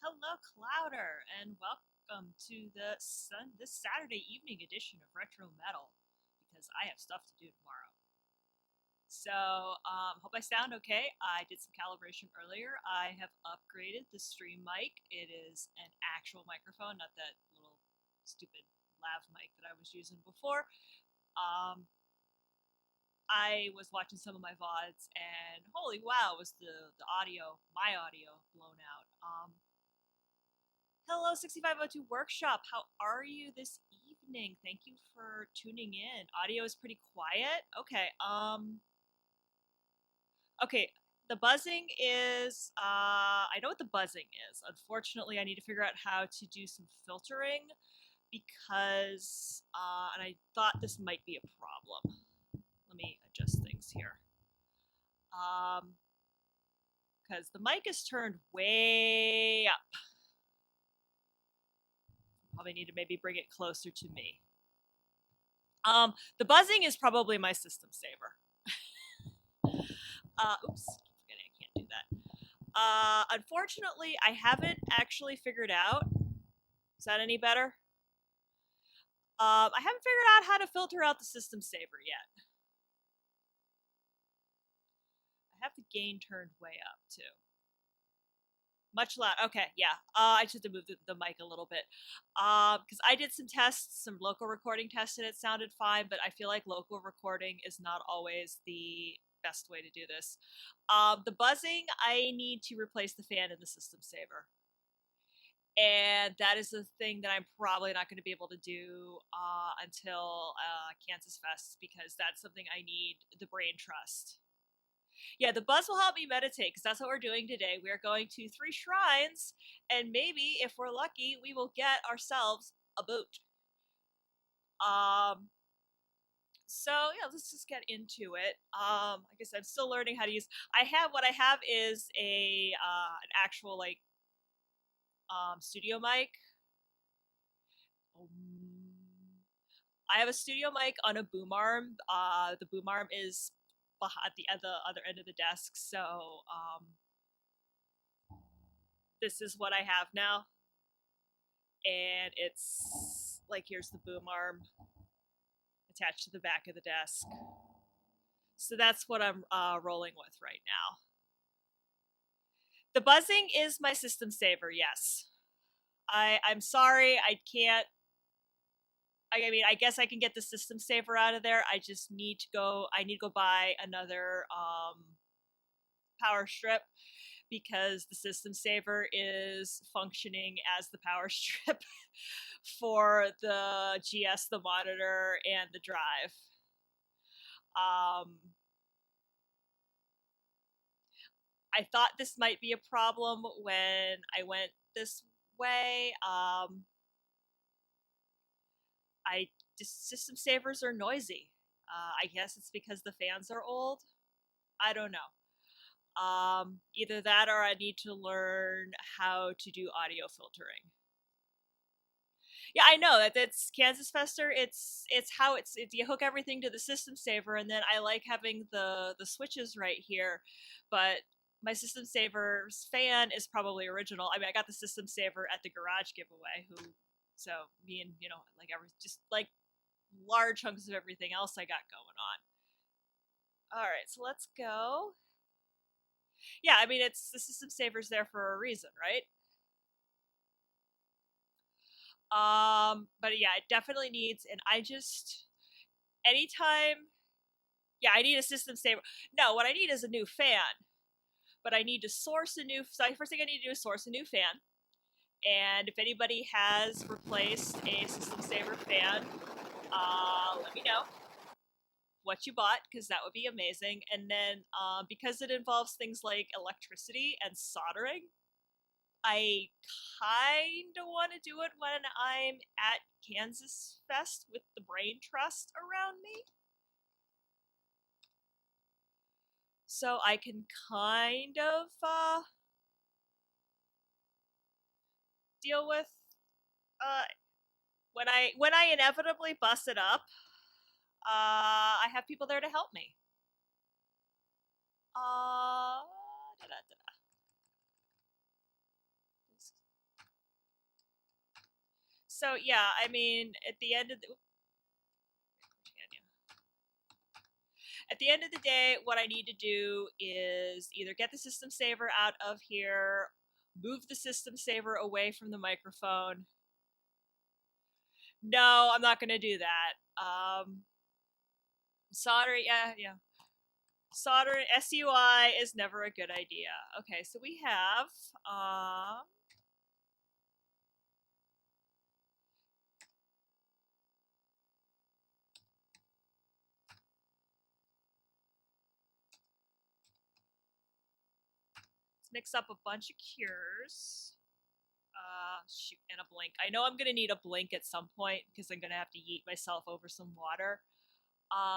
Hello, Clouder, and welcome to this Saturday evening edition of Retro Metal because I have stuff to do tomorrow. Hope I sound okay. I did some calibration earlier. I have upgraded the stream mic. It is an actual microphone, not that little stupid lav mic that I was using before. Um, I was watching some of my VODs, and holy wow, was my audio blown out. Hello, 6502 Workshop. How are you this evening? Thank you for tuning in. Audio is pretty quiet. Okay. The buzzing is, I know what the buzzing is. Unfortunately, I need to figure out how to do some filtering because, and I thought this might be a problem. Let me adjust things here. Because the mic is turned way up. Probably need to maybe bring it closer to me. The buzzing is probably my system saver. Oops, forgetting I can't do that. Unfortunately, I haven't actually figured out. Is that any better? I haven't figured out how to filter out the system saver yet. I have the gain turned way up too. Much loud. Okay, yeah. I just have to move the mic a little bit. Because I did some tests, some local recording tests, and it sounded fine, but I feel like local recording is not always the best way to do this. The buzzing, I need to replace the fan in the system saver. And that is a thing that I'm probably not going to be able to do until Kansas Fest, because that's something I need the brain trust. Yeah, the buzz will help me meditate because that's what we're doing today. We are going to 3 shrines, and maybe if we're lucky, we will get ourselves a boot. So yeah, let's just get into it. I guess I'm still learning how to use. What I have is an actual studio mic. I have a studio mic on a boom arm. The boom arm is at the other end of the desk, so this is what I have now. And it's like, here's the boom arm attached to the back of the desk. So that's what I'm rolling with right now. The buzzing is my system saver, yes. I'm sorry, I can't. I mean, I guess I can get the system saver out of there. I just need to go. I need to go buy another power strip because the system saver is functioning as the power strip for the GS, the monitor, and the drive. I thought this might be a problem when I went this way. System savers are noisy. I guess it's because the fans are old. I don't know. Either that or I need to learn how to do audio filtering. Yeah, I know that's Kansas Fester. It's how you hook everything to the system saver, and then I like having the switches right here, but my system saver's fan is probably original. I mean, I got the system saver at the garage giveaway. So me and just like large chunks of everything else I got going on. All right, so let's go. Yeah, I mean, it's the system saver's there for a reason, right? But yeah, it definitely needs, and I just anytime, yeah, I need a system saver. No, what I need is a new fan, but I need to source a new. So first thing I need to do is source a new fan, and if anybody has replaced a system saver fan, let me know what you bought because that would be amazing. And then because it involves things like electricity and soldering, I kind of want to do it when I'm at Kansas Fest with the brain trust around me. So I can kind of deal with when I inevitably bust it up. I have people there to help me. So yeah, I mean, at the end of the day, what I need to do is either get the system saver out of here, move the system saver away from the microphone. No, I'm not going to do that. Soldering, yeah. Soldering SUI is never a good idea. Okay, so we have let's mix up a bunch of cures. Shoot, and a blink. I know I'm gonna need a blink at some point because I'm gonna have to yeet myself over some water. I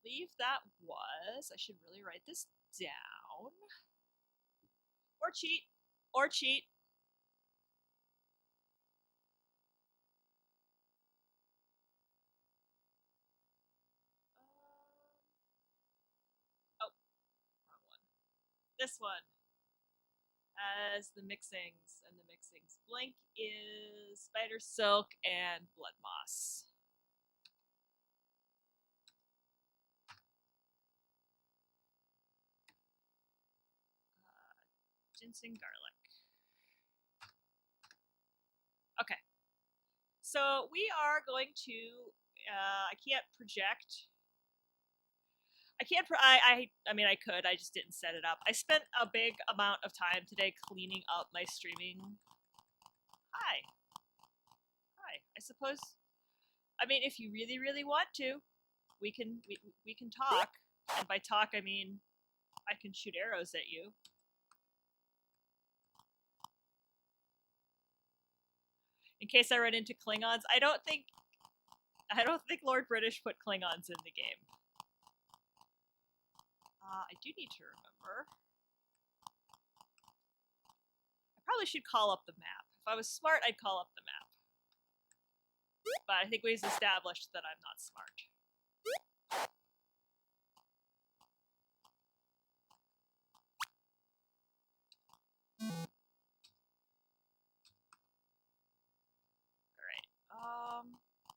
believe that was. I should really write this down. Or cheat. Or cheat. Oh, wrong one. This one. As the mixings and the mixings. Blink is spider silk and blood moss. Ginseng garlic. Okay. So we are going to. I can't project. I can't. I mean, I could. I just didn't set it up. I spent a big amount of time today cleaning up my streaming. Hi. Hi. I suppose. I mean, if you really, really want to, we can talk. And by talk, I mean I can shoot arrows at you. In case I run into Klingons, I don't think Lord British put Klingons in the game. I do need to remember. I probably should call up the map. If I was smart, I'd call up the map. But I think we've established that I'm not smart. Alright.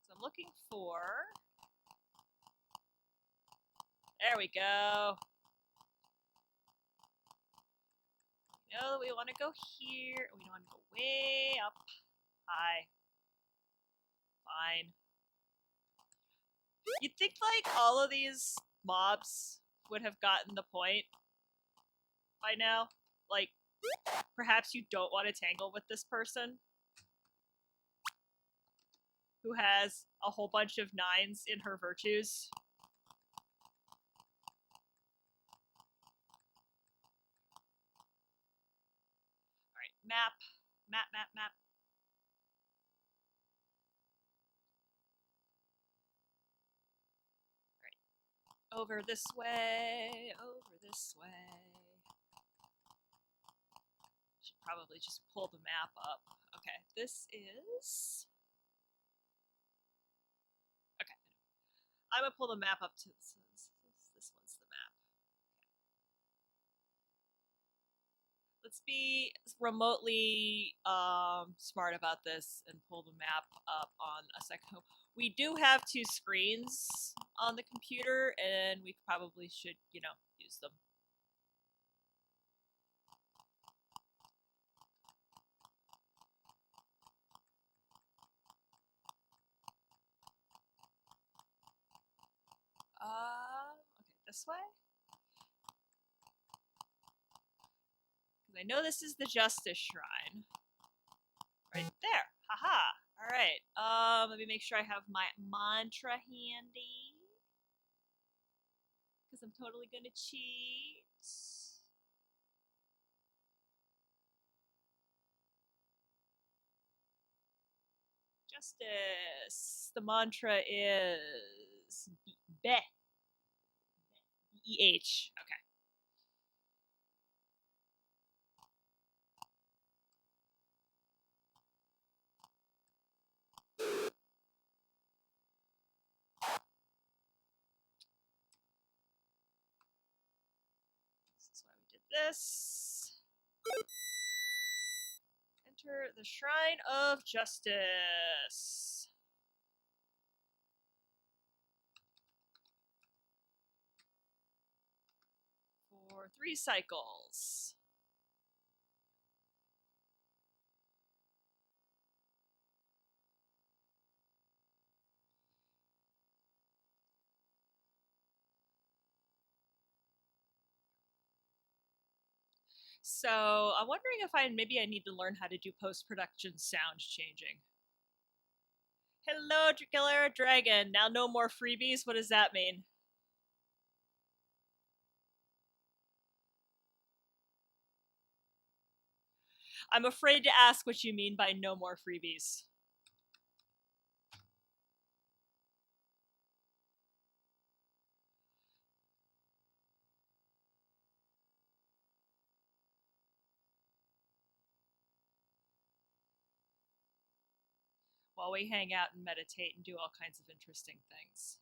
So I'm looking for... There we go. No, we want to go here. We want to go way up. High. Fine. You'd think, like, all of these mobs would have gotten the point by now. Like, perhaps you don't want to tangle with this person who has a whole bunch of 9s in her virtues. Alright, map. Alright. Over this way. Should probably just pull the map up. Okay, this is... Okay. I'm gonna pull the map up to this one's the map. Let's be remotely smart about this and pull the map up on a second. We do have 2 screens on the computer, and we probably should, use them. Okay, this way? Because I know this is the Justice Shrine. Right there. Haha. Alright. Let me make sure I have my mantra handy. Because I'm totally gonna cheat. Justice. The mantra is Beh. B-E-H. Okay. This is why we did this. Enter. Enter the Shrine of Justice. For 3 cycles. So I'm wondering if maybe I need to learn how to do post-production sound changing. Hello, Killer Dragon. Now no more freebies? What does that mean? I'm afraid to ask what you mean by no more freebies. While we hang out and meditate and do all kinds of interesting things.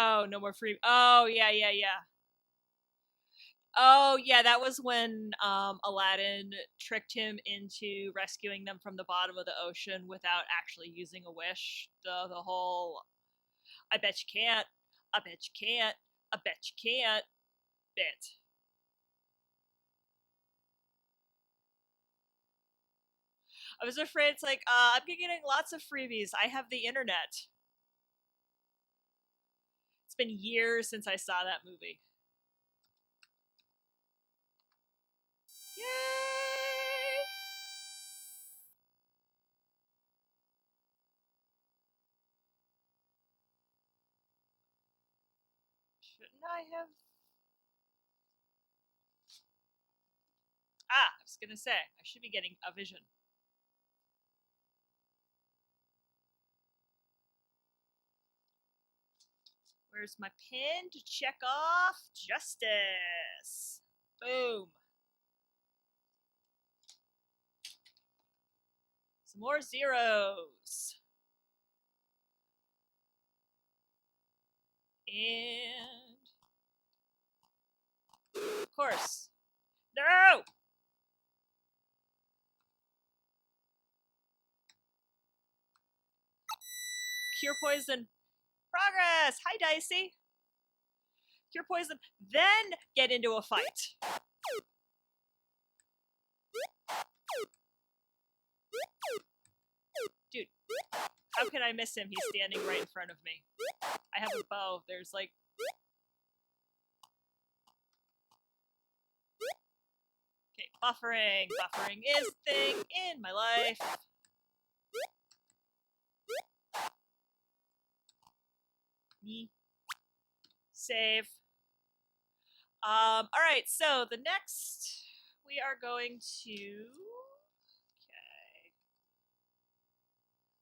Oh, no more free. Oh, yeah, yeah, yeah. Oh, yeah, that was when Aladdin tricked him into rescuing them from the bottom of the ocean without actually using a wish. The whole, I bet you can't, I bet you can't, I bet you can't bit. I was afraid it's like, I'm getting lots of freebies. I have the internet. It's been years since I saw that movie. Yay! Shouldn't I have? Ah, I was gonna say, I should be getting a vision. Where's my pin to check off justice? Boom. Some more zeros. And of course. No! Cure poison. Progress! Hi, Dicey. Cure poison, then get into a fight. Dude, how can I miss him? He's standing right in front of me. I have a bow. There's like... Okay, buffering. Buffering is thing in my life. Me. Save. Alright, so the next we are going to... Okay.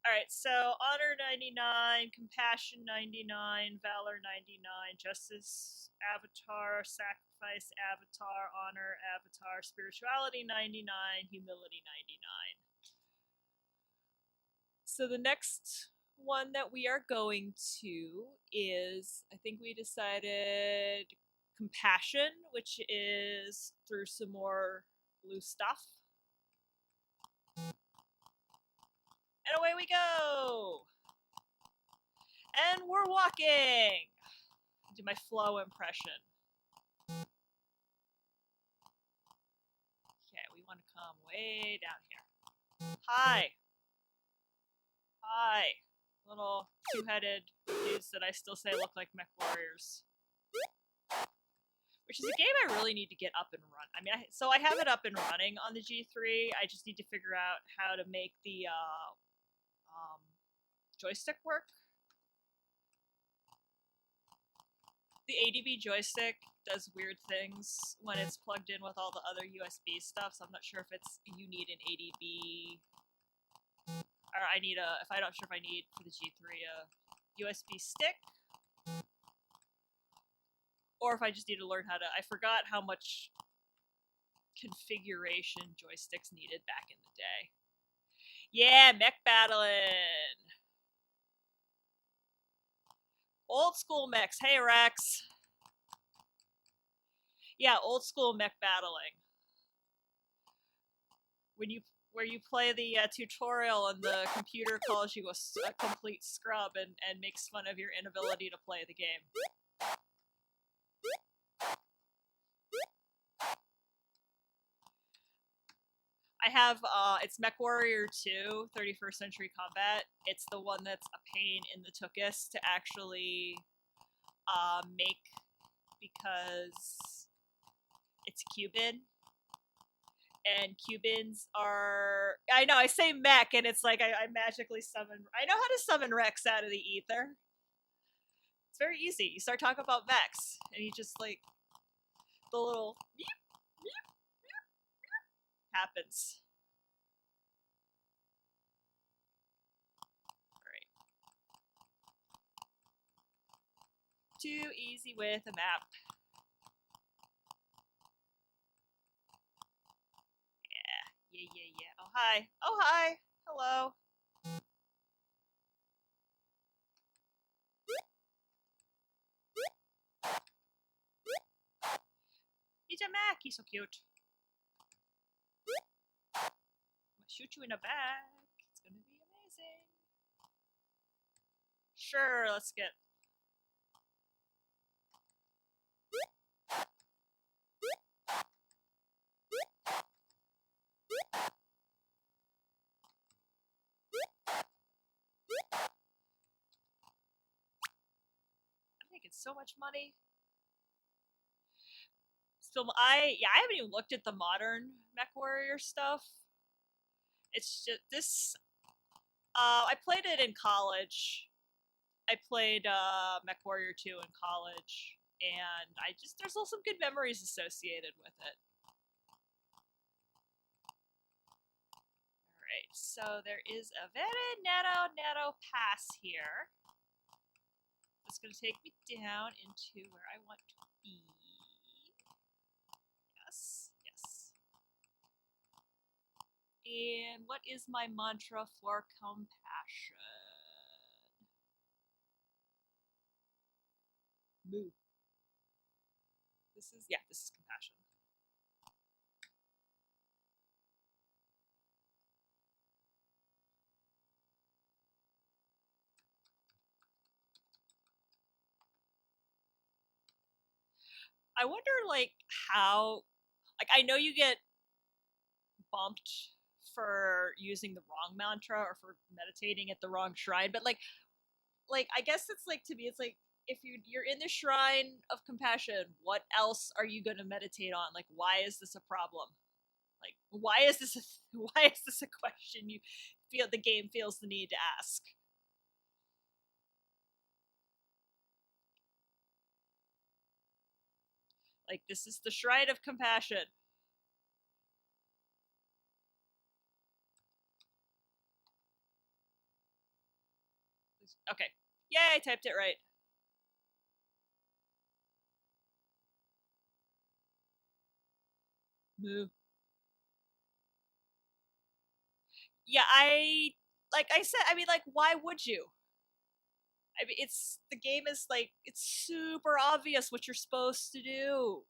Alright, so Honor 99, Compassion 99, Valor 99, Justice Avatar, Sacrifice Avatar, Honor Avatar, Spirituality 99, Humility 99. So the next one that we are going to is, I think we decided Compassion, which is through some more blue stuff. And away we go! And we're walking! Do my flow impression. Okay, we want to come way down here. Hi! Hi! Little two-headed dudes that I still say look like mech warriors. Which is a game I really need to get up and run. I mean, so I have it up and running on the G3. I just need to figure out how to make the joystick work. The ADB joystick does weird things when it's plugged in with all the other USB stuff, so I'm not sure if you need an ADB, or I need I'm not sure if I need for the G3 USB stick, or if I just need to learn how to. I forgot how much configuration joysticks needed back in the day. Yeah, mech battling. Old school mechs. Hey, Rex. Yeah, old school mech battling. Where you play the tutorial and the computer calls you a complete scrub and makes fun of your inability to play the game. I have, it's MechWarrior 2, 31st Century Combat. It's the one that's a pain in the tuchus to actually make because it's Cuban. And Cubans are... I know, I say mech, and it's like I magically summon... I know how to summon Rex out of the ether. It's very easy. You start talking about mechs, and you just, like... The little... happens. Alright. Too easy with a map. Yeah. Oh, hi. Oh, hi. Hello. He's a Mac. He's so cute. I'm gonna shoot you in the back. It's gonna be amazing. Sure, let's get... I'm making so much money. Still, I haven't even looked at the modern MechWarrior stuff. It's just this. I played it in college. I played MechWarrior 2 in college, and there's still some good memories associated with it. Alright, so there is a very narrow pass here. It's going to take me down into where I want to be. Yes. And what is my mantra for compassion? Moo. This is compassion. I wonder, like, how... Like, I know you get bumped for using the wrong mantra or for meditating at the wrong shrine, but, like I guess it's, like, to me, it's, like, if you're in the shrine of compassion, what else are you gonna meditate on? Like, why is this a problem? Like, why is this a question you feel the game feels the need to ask? Like, this is the shrine of compassion. Okay. Yay, I typed it right. Moo. Yeah, like I said, I mean, like, why would you? I mean, the game is, like, it's super obvious what you're supposed to do.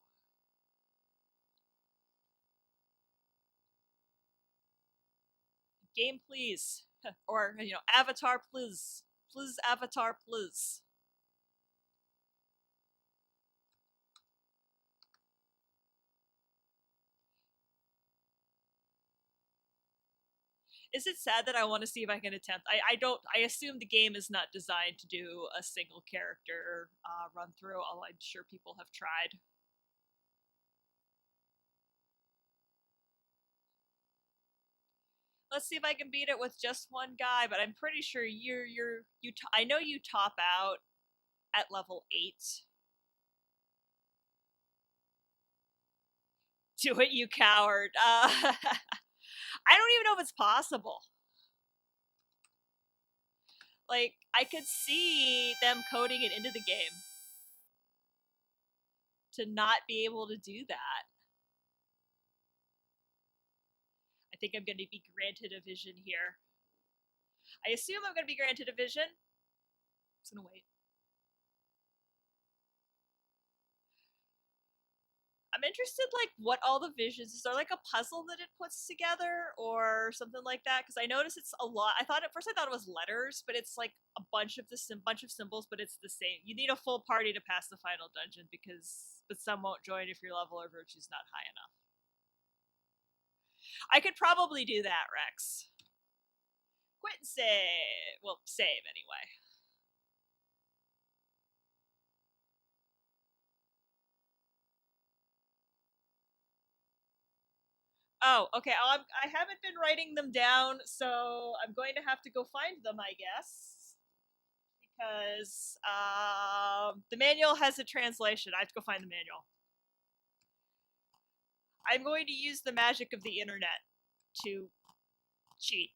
Game, please. Or, avatar, please. Please, avatar, please. Is it sad that I want to see if I can attempt? I assume the game is not designed to do a single character run through, although I'm sure people have tried. Let's see if I can beat it with just one guy, but I'm pretty sure I know you top out at level 8. Do it, you coward. I don't even know if it's possible. Like, I could see them coding it into the game to not be able to do that. I think I'm going to be granted a vision here. I assume I'm going to be granted a vision. I'm just going to wait. I'm interested, like, what all the visions is. There like a puzzle that it puts together or something like that? Because I noticed it's a lot. I thought at first I thought it was letters, but it's like a bunch of symbols, but it's the same. You need a full party to pass the final dungeon but some won't join if your level or virtue's not high enough. I could probably do that, Rex. Quit and save. Well, save anyway. Oh, okay. I haven't been writing them down, so I'm going to have to go find them, I guess. Because the manual has a translation. I have to go find the manual. I'm going to use the magic of the internet to cheat.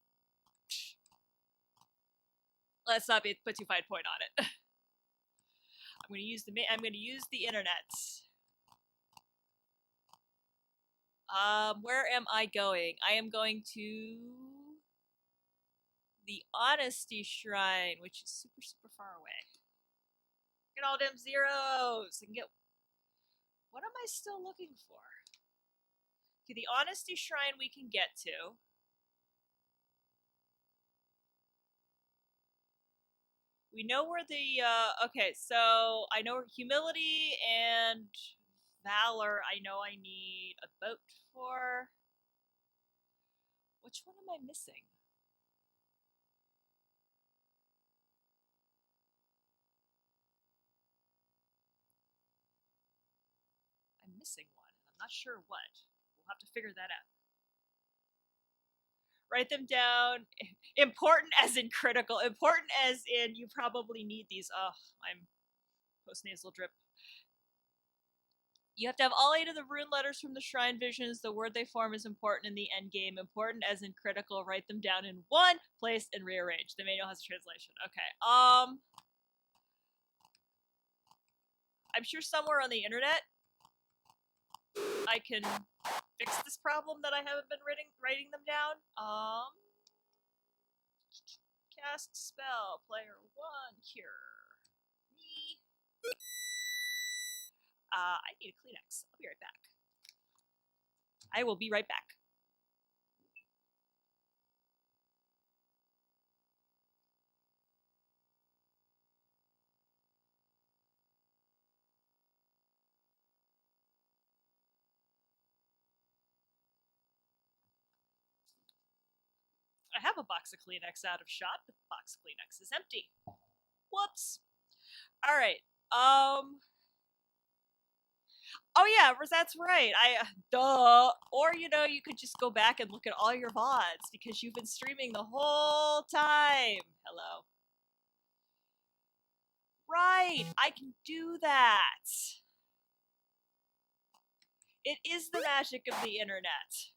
Let's not put too fine point on it. I'm going to use the internet. Where am I going? I am going to the Honesty Shrine, which is super, super far away. Get all them zeros and get. What am I still looking for? Okay, the Honesty Shrine we can get to. We know where the okay, so I know humility and valor. I know I need a boat for. Which one am I missing? I'm missing one, and I'm not sure what. We'll have to figure that out. Write them down. Important as in critical. Important as in you probably need these. Oh, I'm post-nasal drip. You have to have all 8 of the rune letters from the shrine visions. The word they form is important in the end game. Important as in critical. Write them down in one place and rearrange. The manual has a translation. Okay. I'm sure somewhere on the internet I can fix this problem that I haven't been writing them down. Cast spell. Player 1. Cure. Me. I need a Kleenex. I'll be right back. I will be right back. I have a box of Kleenex out of shot, but the box of Kleenex is empty. Whoops. All right. Oh yeah, that's right. Duh. Or you could just go back and look at all your VODs because you've been streaming the whole time. Hello. Right. I can do that. It is the magic of the internet.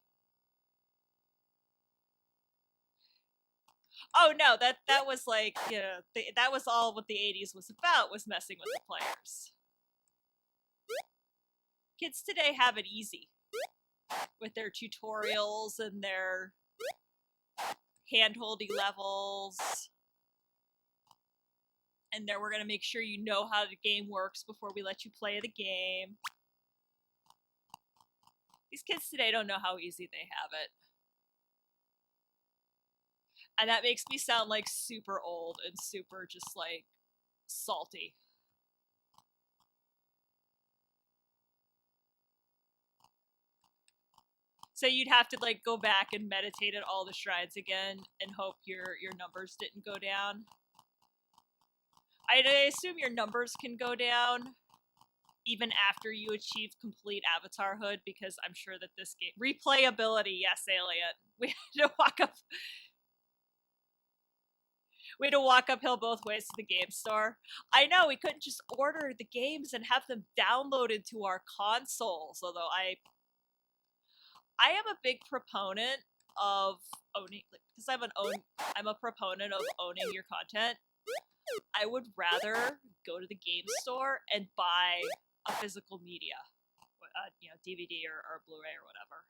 Oh no, that was like, that was all what the 80s was about, was messing with the players. Kids today have it easy with their tutorials and their hand-holdy levels. And we're going to make sure you know how the game works before we let you play the game. These kids today don't know how easy they have it. And that makes me sound like super old and super just like salty. So you'd have to like go back and meditate at all the shrines again and hope your numbers didn't go down. I assume your numbers can go down even after you achieve complete avatarhood, because I'm sure that this game replayability, yes, Elliot. We had to walk uphill both ways to the game store. I know, we couldn't just order the games and have them downloaded to our consoles, although I am a big proponent of owning, because I'm a proponent of owning your content. I would rather go to the game store and buy a physical media, DVD or Blu-ray or whatever.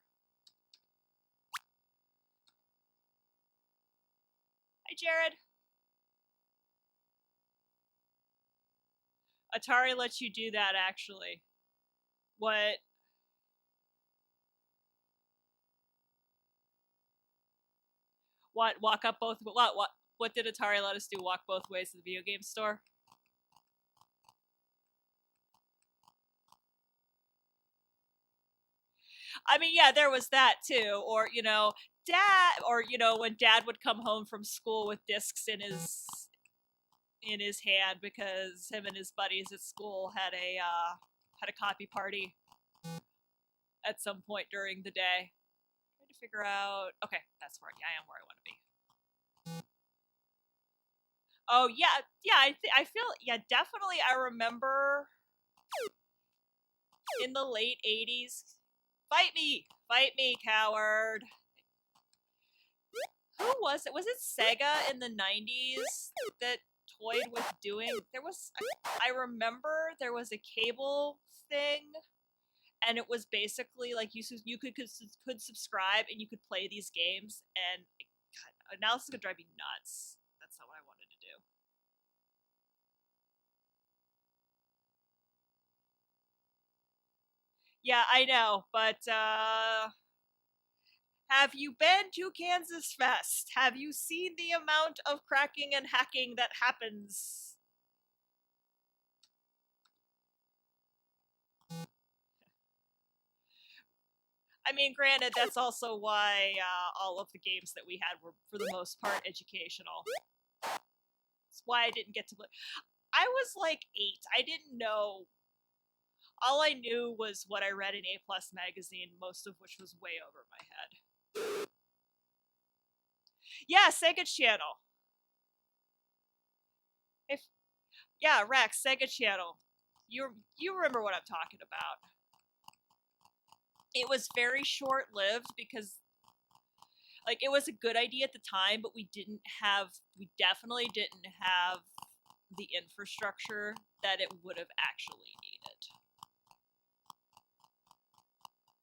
Hi, Jared. Atari lets you do that, actually. What? What? Walk up both? What? What? What did Atari let us do? Walk both ways to the video game store? I mean, yeah, there was that too. Or dad, or when dad would come home from school with discs in his hand because him and his buddies at school had a copy party at some point during the day. Trying to figure out. Okay, that's where I am where I want to be. Oh yeah, yeah. I feel, yeah, definitely. I remember in the late '80s. Fight me, coward. Who was it? Was it Sega in the '90s that toyed with doing? I remember there was a cable thing, and it was basically like you could subscribe and you could play these games. And God, now this is gonna drive me nuts. That's not what I wanted to do. Yeah, I know, but have you been to Kansas Fest? Have you seen the amount of cracking and hacking that happens? I mean, granted, that's also why all of the games that we had were, for the most part, educational. That's why I didn't get to play. I was like 8. I didn't know. All I knew was what I read in A Plus magazine, most of which was way over my head. Yeah, Sega Channel. If Yeah, Rex, Sega Channel. You remember what I'm talking about. It was very short lived because like it was a good idea at the time, but we definitely didn't have the infrastructure that it would have actually needed.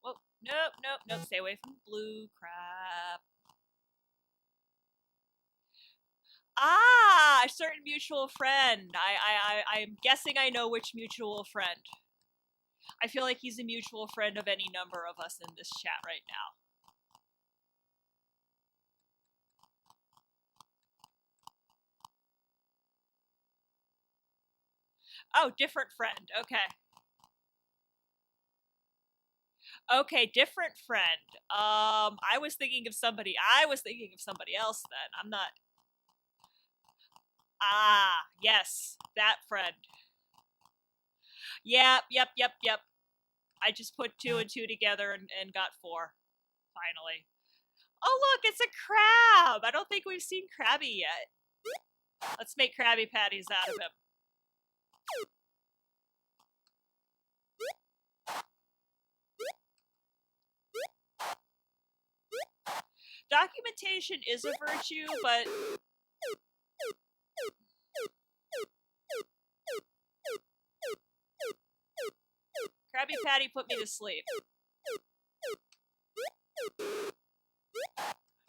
Well, nope. Stay away from blue crap. Ah, a certain mutual friend. I'm guessing I know which mutual friend. I feel like he's a mutual friend of any number of us in this chat right now. Oh, different friend. Okay. Okay, different friend. I was thinking of somebody. I was thinking of somebody else then. I'm not. Ah, yes, that friend. Yep. I just put 2 and 2 together and got 4. Finally. Oh, look, it's a crab. I don't think we've seen Krabby yet. Let's make Krabby Patties out of him. Documentation is a virtue, but Krabby Patty put me to sleep.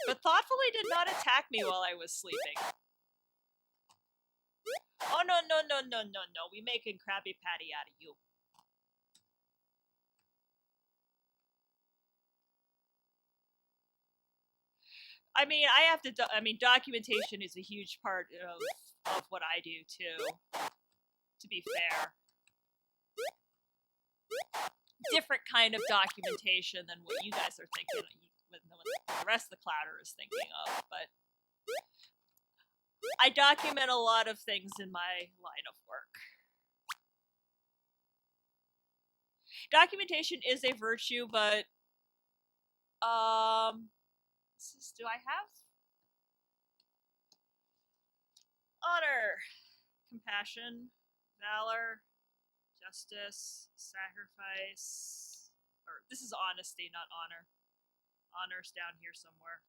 But thoughtfully did not attack me while I was sleeping. Oh, no. We making Krabby Patty out of you. I mean, documentation is a huge part of what I do, too. To be fair. Different kind of documentation than what you guys are thinking, what the rest of the clatter is thinking of, but I document a lot of things in my line of work. Documentation is a virtue, but do I have honor, compassion, valor, justice, sacrifice, or this is honesty, not honor. Honors down here somewhere.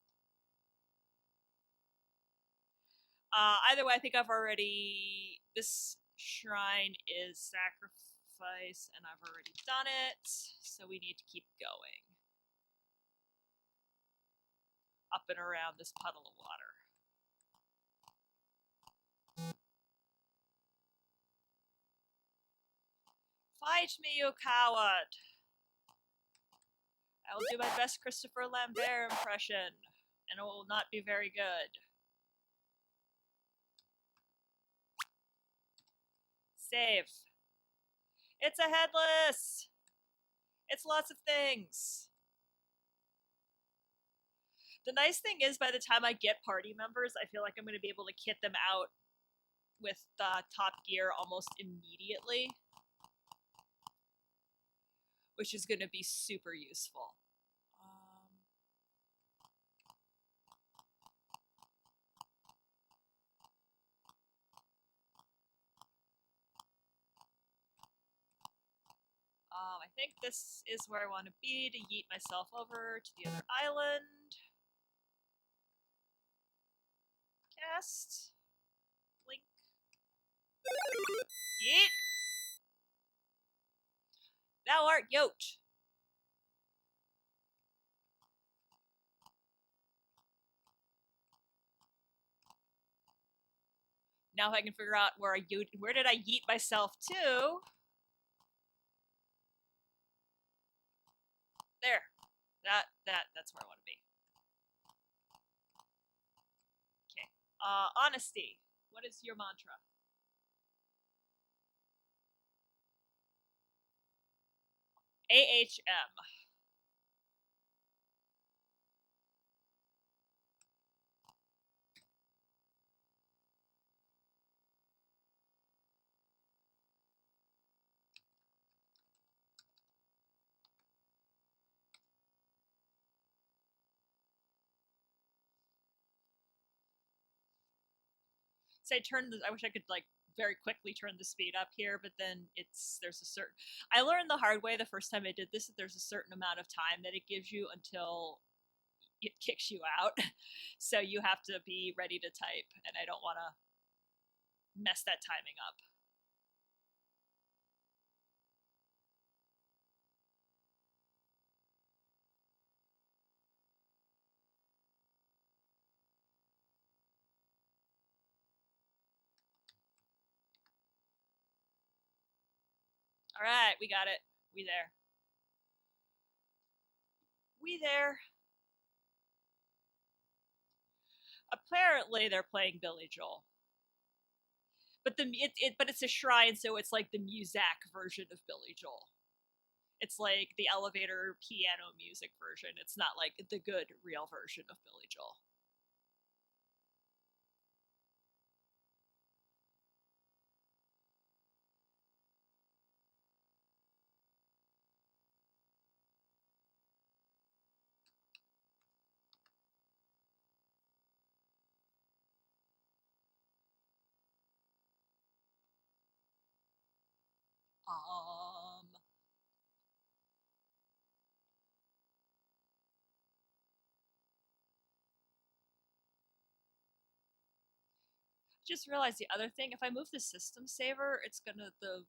Either way, I think I've already. This shrine is sacrifice, and I've already done it, so we need to keep going. Up and around this puddle of water. Fight me, you coward! I will do my best Christopher Lambert impression, and it will not be very good. Save. It's a headless! It's lots of things. The nice thing is, by the time I get party members, I feel like I'm going to be able to kit them out with Top Gear almost immediately, which is going to be super useful. I think this is where I want to be to yeet myself over to the other island. Cast. Blink. Yeet! Thou art yoked. Now if I can figure out where did I yeet myself to? There. That's where I want to be. Okay. Honesty. What is your mantra? AHM. So I wish I could like very quickly turn the speed up here, but then I learned the hard way the first time I did this that there's a certain amount of time that it gives you until it kicks you out. So you have to be ready to type, and I don't want to mess that timing up. All right, we got it. We there. We there. Apparently, they're playing Billy Joel, but it's a shrine, so it's like the Muzak version of Billy Joel. It's like the elevator piano music version. It's not like the good real version of Billy Joel. Just realized the other thing. If I move the system saver, the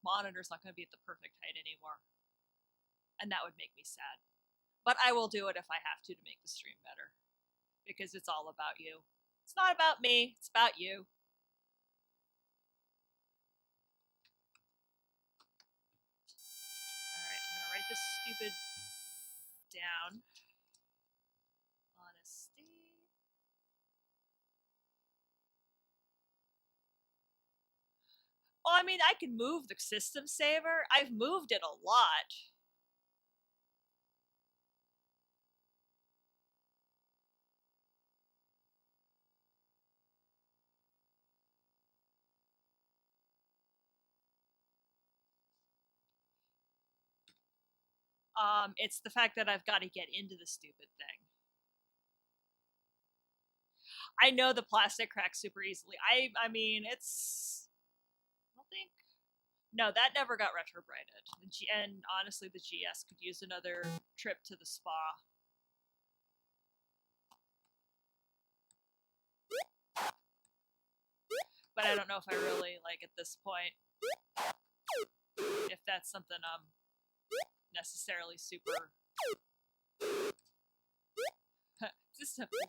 monitor's not gonna be at the perfect height anymore, and that would make me sad. But I will do it if I have to make the stream better, because it's all about you. It's not about me. It's about you. All right, I'm gonna write this stupid down. Honesty. Well, I mean, I can move the system saver. I've moved it a lot. It's the fact that I've got to get into the stupid thing. I know the plastic cracks super easily. I mean, it's. I don't think. No, that never got retrobraded. And honestly, the GS could use another trip to the spa. But I don't know if I really, like, at this point, if that's something I'm necessarily super...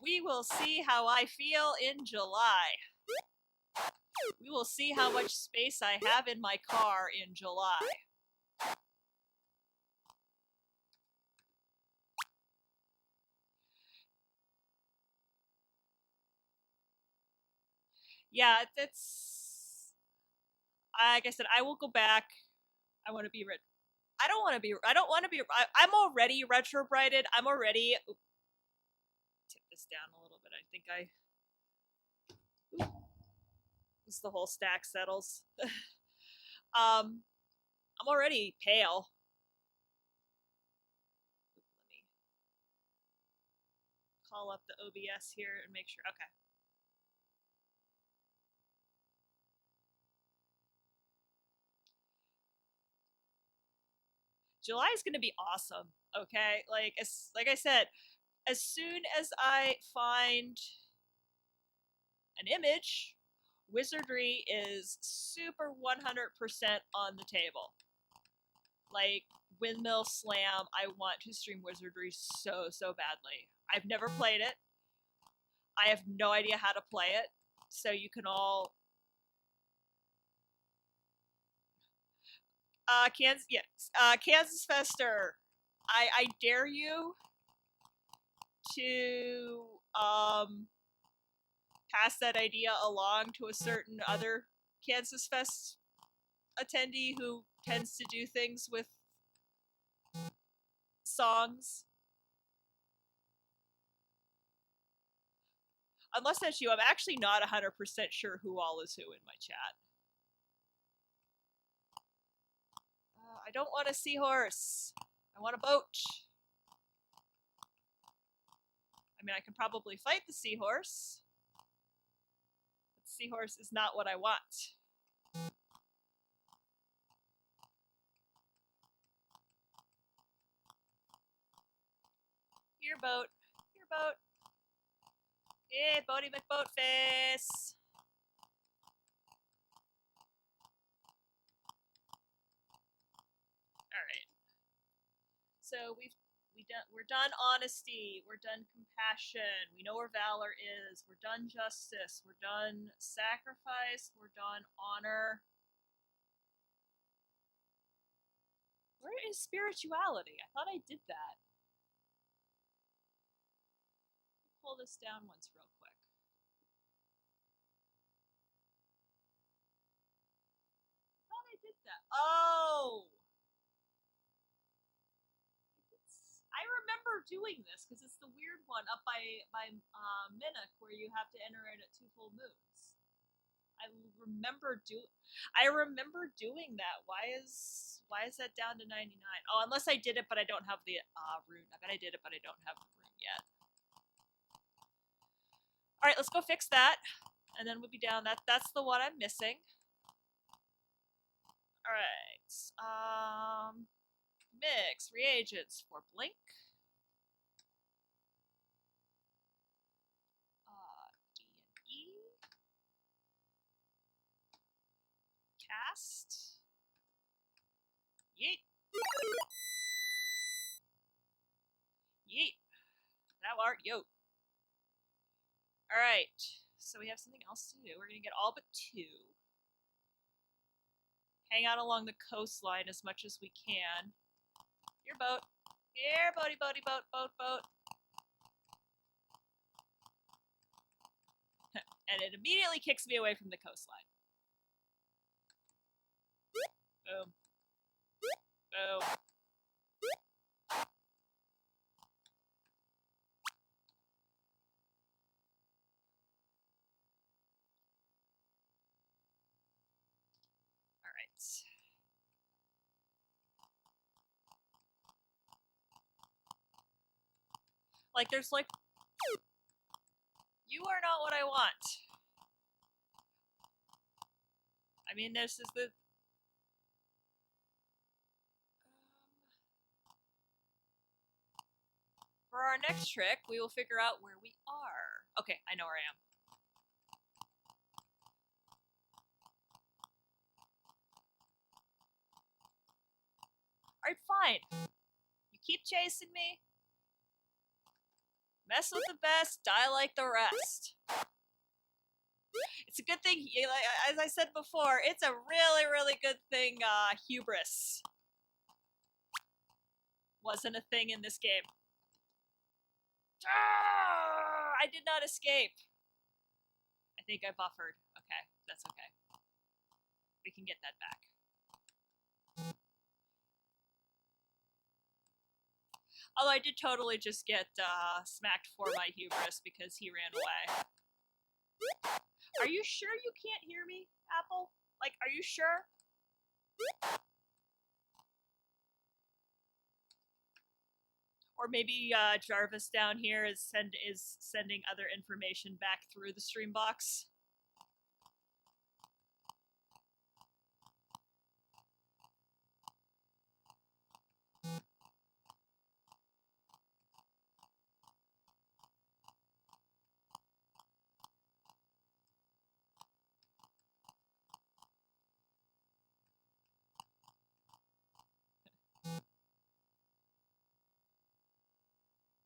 We will see how I feel in July. We will see how much space I have in my car in July. Yeah, it's... Like I said, I will go back. I want to be I don't want to be. I don't want to be. I'm already retrobrided. I'm already. Tip this down a little bit. I think this the whole stack settles. I'm already pale. Let me call up the OBS here and make sure. Okay. July is going to be awesome. Okay, like I said, as soon as I find an image, wizardry is super 100% on the table. Like Windmill Slam, I want to stream wizardry so badly. I've never played it. I have no idea how to play it, so you can all Kansas, yes. Kansas Fester, I dare you to pass that idea along to a certain other Kansas Fest attendee who tends to do things with songs. Unless that's you, I'm actually not 100% sure who all is who in my chat. I don't want a seahorse. I want a boat. I mean, I can probably fight the seahorse. But the seahorse is not what I want. Here, boat. Here, boat. Hey, Boaty McBoatface. Alright. So we're done honesty, we're done compassion, we know where valor is, we're done justice, we're done sacrifice, we're done honor. Where is spirituality? I thought I did that. Pull this down once real quick. I thought I did that. Oh! I remember doing this because it's the weird one up by Minnock where you have to enter it at 2 full moons. I remember doing that. Why is that down to 99? Oh, unless I did it, but I don't have the rune. I bet I did it, but I don't have the rune yet. All right, let's go fix that, and then we'll be down. That's the one I'm missing. All right. Mix reagents for blink. D&E. Cast. Yeet. Yeet. Thou art yo. Alright. So we have something else to do. We're going to get all but 2. Hang out along the coastline as much as we can. Your boat. Here, boaty, boaty, boat, boat, boat. And it immediately kicks me away from the coastline. Boom. Boom. Alright. Like, there's like... You are not what I want. I mean, this is the... For our next trick, we will figure out where we are. Okay, I know where I am. Alright, fine. You keep chasing me. Mess with the best, die like the rest. It's a good thing, as I said before, it's a really, really good thing hubris wasn't a thing in this game. I did not escape. I think I buffered. Okay, that's okay. We can get that back. Although I did totally just get smacked for my hubris because he ran away. Are you sure you can't hear me, Apple? Like, are you sure? Or maybe Jarvis down here is sending other information back through the stream box.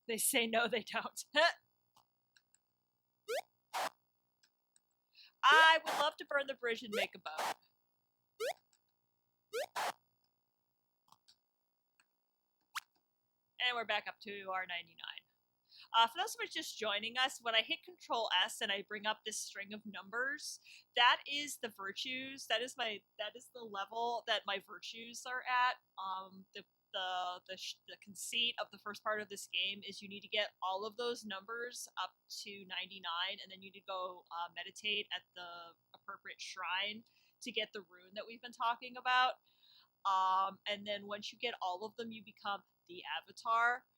They say no, they don't. I would love to burn the bridge and make a boat. And we're back up to our 99. For those of us just joining us, when I hit Control S and I bring up this string of numbers, that is the virtues. That is the level that my virtues are at. The conceit of the first part of this game is you need to get all of those numbers up to 99, and then you need to go meditate at the appropriate shrine to get the rune that we've been talking about. And then once you get all of them, you become the avatar,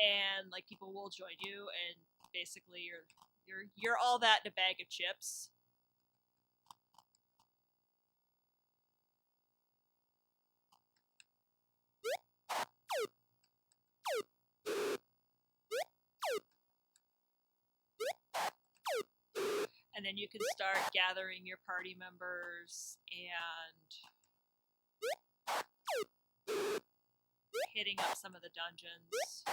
and like people will join you, and basically you're all that in a bag of chips. And then you can start gathering your party members and hitting up some of the dungeons.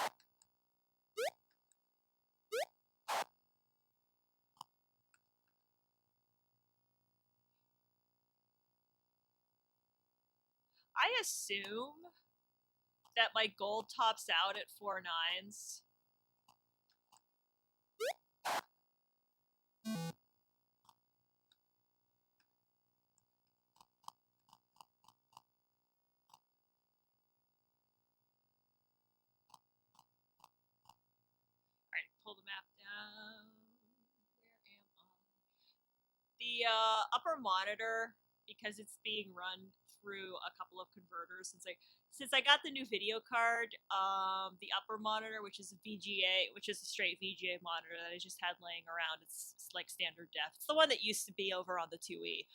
I assume that my gold tops out at 4 9s. Alright, pull the map down. Where am I? The upper monitor, because it's being run through a couple of converters, since I got the new video card, the upper monitor, which is a VGA, which is a straight VGA monitor that I just had laying around, it's like standard def. It's the one that used to be over on the 2E.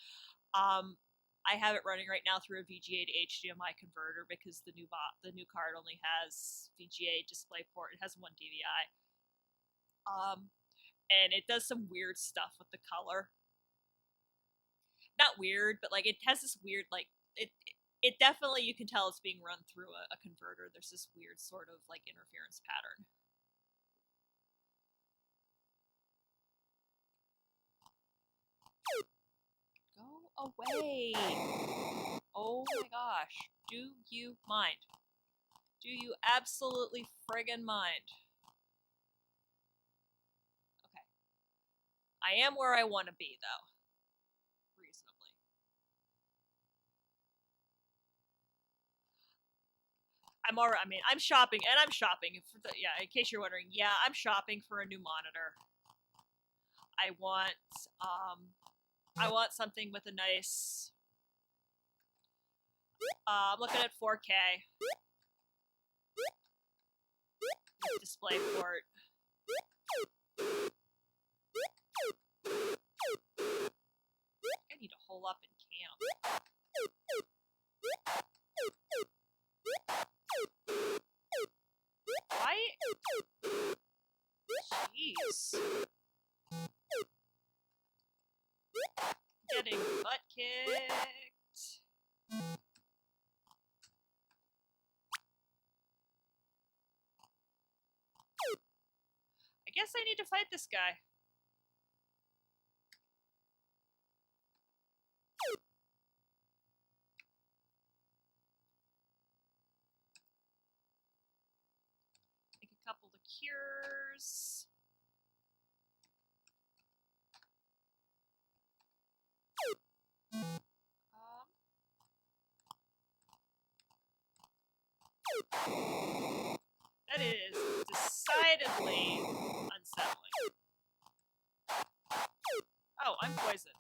I have it running right now through a VGA to HDMI converter because the new card only has VGA DisplayPort. It has one DVI. And it does some weird stuff with the color. Not weird, but like it has this weird, like it definitely, you can tell it's being run through a converter. There's this weird sort of like interference pattern. Go away. Oh my gosh. Do you mind? Do you absolutely friggin' mind? Okay. I am where I want to be, though. Reasonably. I'm shopping, and I'm shopping. In case you're wondering, yeah, I'm shopping for a new monitor. I want something with a nice. I'm looking at 4K. Display port. I need to hole up and camp. Why? Jeez. Getting butt kicked. guess I need to fight this guy. Make a couple of cures. That is decidedly unsettling. Oh, I'm poisoned.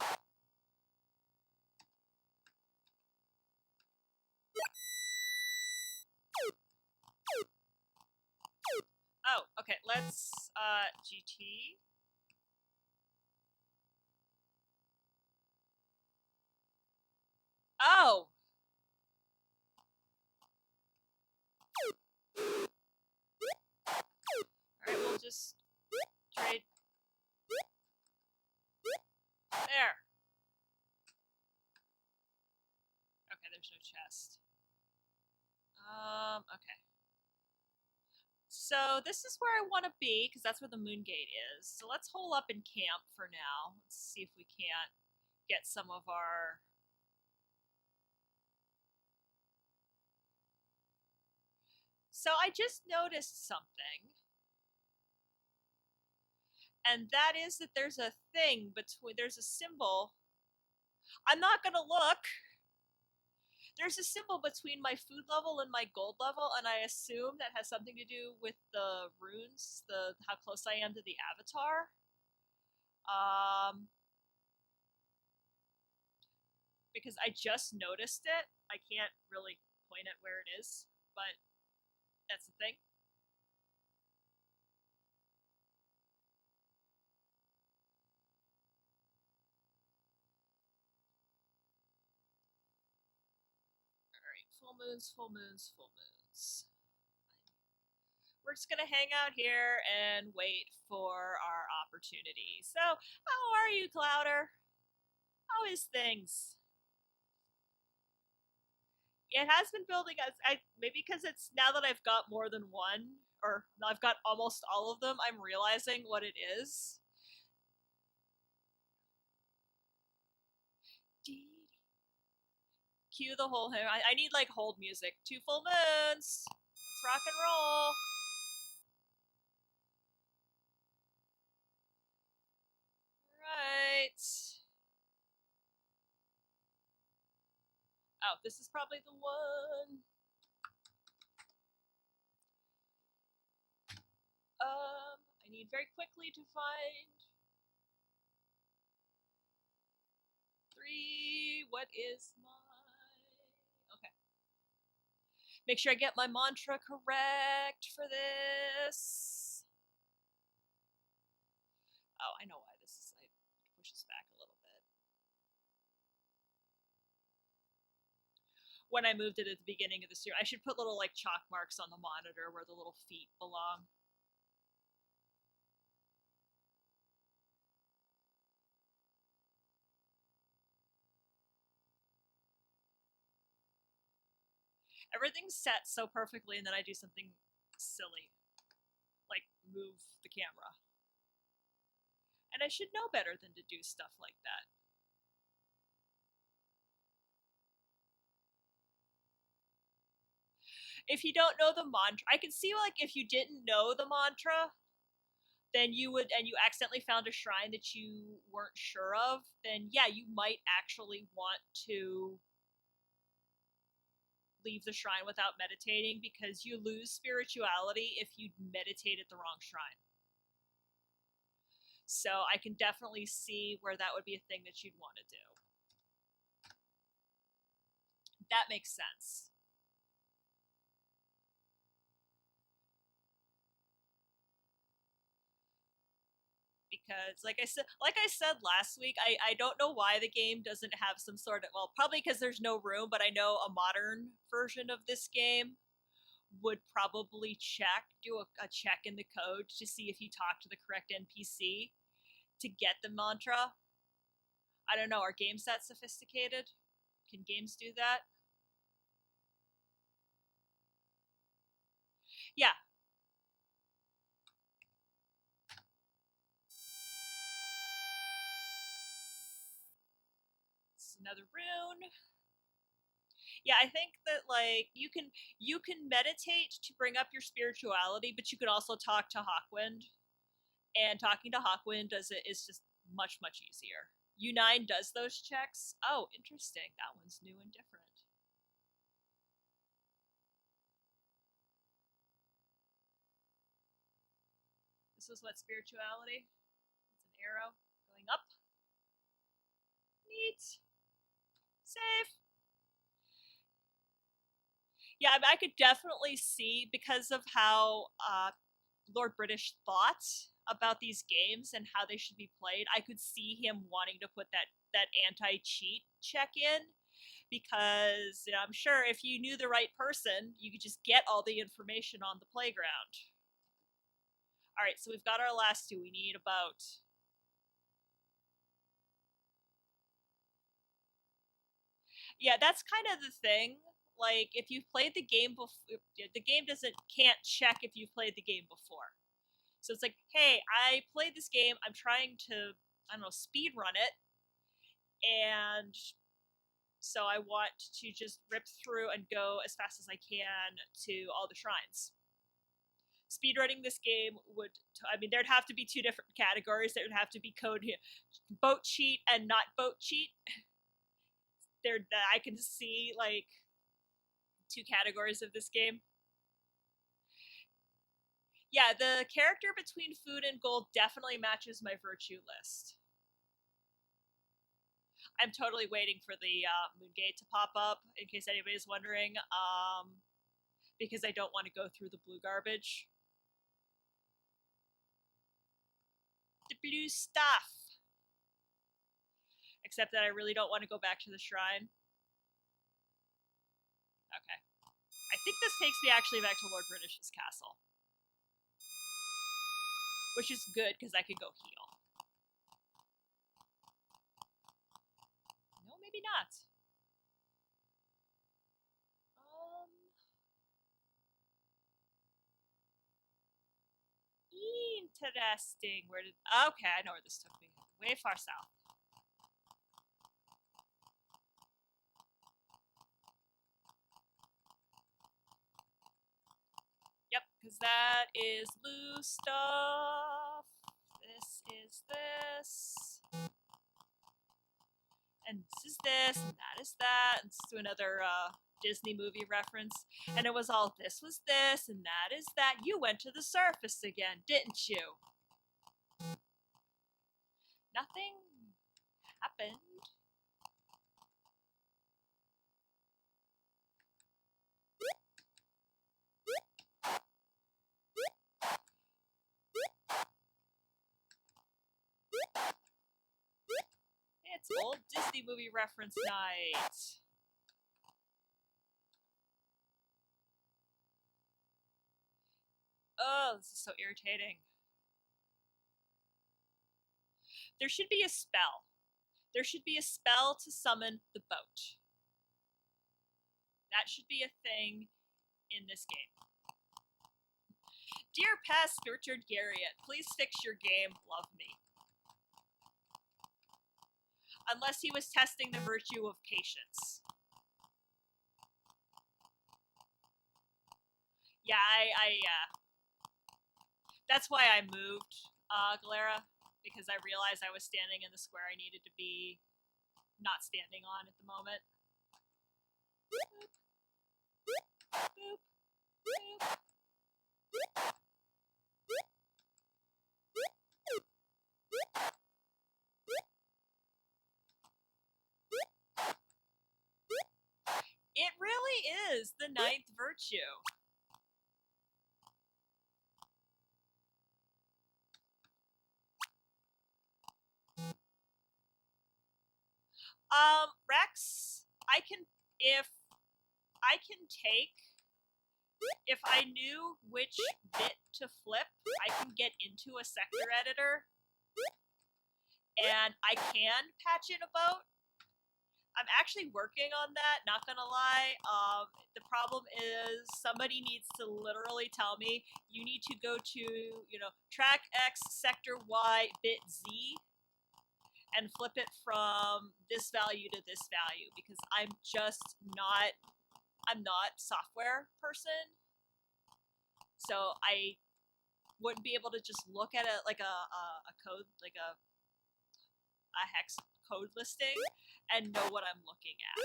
Oh, okay, let's, GT. Oh! Alright, we'll just trade. There! Okay, there's no chest. Okay. So this is where I want to be, because that's where the moon gate is. So let's hole up in camp for now. Let's see if we can't get some of our... So I just noticed something. And that is that there's a thing between... There's a symbol. I'm not going to look! There's a symbol between my food level and my gold level, and I assume that has something to do with the runes, how close I am to the avatar. Because I just noticed it. I can't really point at where it is, but that's the thing. Alright, full moons, full moons, full moons. We're just gonna hang out here and wait for our opportunity. So, how are you, Clouder? How is things? It has been building as maybe because it's now that I've got more than one, or I've got almost all of them, I'm realizing what it is. Cue the whole hymn. I need like hold music. 2 full moons. Let's rock and roll. Alright. Oh, this is probably the one. I need very quickly to find 3. What is my... Okay. Make sure I get my mantra correct for this. Oh, I know why this is. I push this back a little bit. When I moved it at the beginning of the series, I should put little like chalk marks on the monitor where the little feet belong. Everything's set so perfectly, and then I do something silly, like move the camera. And I should know better than to do stuff like that. If you don't know the mantra, I can see like if you didn't know the mantra, then you would, and you accidentally found a shrine that you weren't sure of, then yeah, you might actually want to leave the shrine without meditating, because you lose spirituality if you meditate at the wrong shrine. So I can definitely see where that would be a thing that you'd want to do. That makes sense. Because like I said last week, I don't know why the game doesn't have some sort of, well, probably because there's no room, but I know a modern version of this game would probably do a check in the code to see if you talk to the correct NPC to get the mantra. I don't know, are games that sophisticated? Can games do that? Yeah. another rune. Yeah, I think that like you can meditate to bring up your spirituality, but you can also talk to Hawkwind, and talking to Hawkwind does it is just much easier. U9 does those checks. Oh, interesting. That one's new and different. This is what spirituality. It's an arrow going up. Neat. Save. Yeah, I mean, I could definitely see, because of how Lord British thought about these games and how they should be played, I could see him wanting to put that anti-cheat check in, because I'm sure if you knew the right person, you could just get all the information on the playground. All right, so we've got our last two. We need about... Yeah, that's kind of the thing. Like, if you've played the game before, the game can't check if you've played the game before. So it's like, hey, I played this game. I'm trying to, I don't know, speed run it, and so I want to just rip through and go as fast as I can to all the shrines. Speedrunning this game would, I mean, there'd have to be two different categories. There would have to be code boat cheat and not boat cheat. There, I can see like two categories of this game. Yeah, the character between food and gold definitely matches my virtue list. I'm totally waiting for the Moongate to pop up, in case anybody's wondering, because I don't want to go through the blue garbage. The blue stuff! Except that I really don't want to go back to the shrine. Okay. I think this takes me actually back to Lord British's castle. Which is good, because I can go heal. No, maybe not. Interesting. Where did... Okay, I know where this took me. Way far south. Yep, because that is blue stuff. This is this. And this is this, and that is that. And let's do another Disney movie reference. And it was all, this was this, and that is that. You went to the surface again, didn't you? Nothing happened. It's old Disney movie reference night. Oh, this is so irritating. There should be a spell. There should be a spell to summon the boat. That should be a thing in this game. Dear past Richard Garriott, please fix your game. Love me. Unless he was testing the virtue of patience. Yeah, that's why I moved Galera, because I realized I was standing in the square I needed to be not standing on at the moment. Boop. Boop. Boop. It really is the ninth virtue. Rex, if I knew which bit to flip, I can get into a sector editor, and I can patch in a boat. I'm actually working on that, not gonna lie. The problem is somebody needs to literally tell me, you need to go to, track X, sector Y, bit Z. and flip it from this value to this value, because I'm not software person, so I wouldn't be able to just look at it like a code, like a hex code listing, and know what I'm looking at.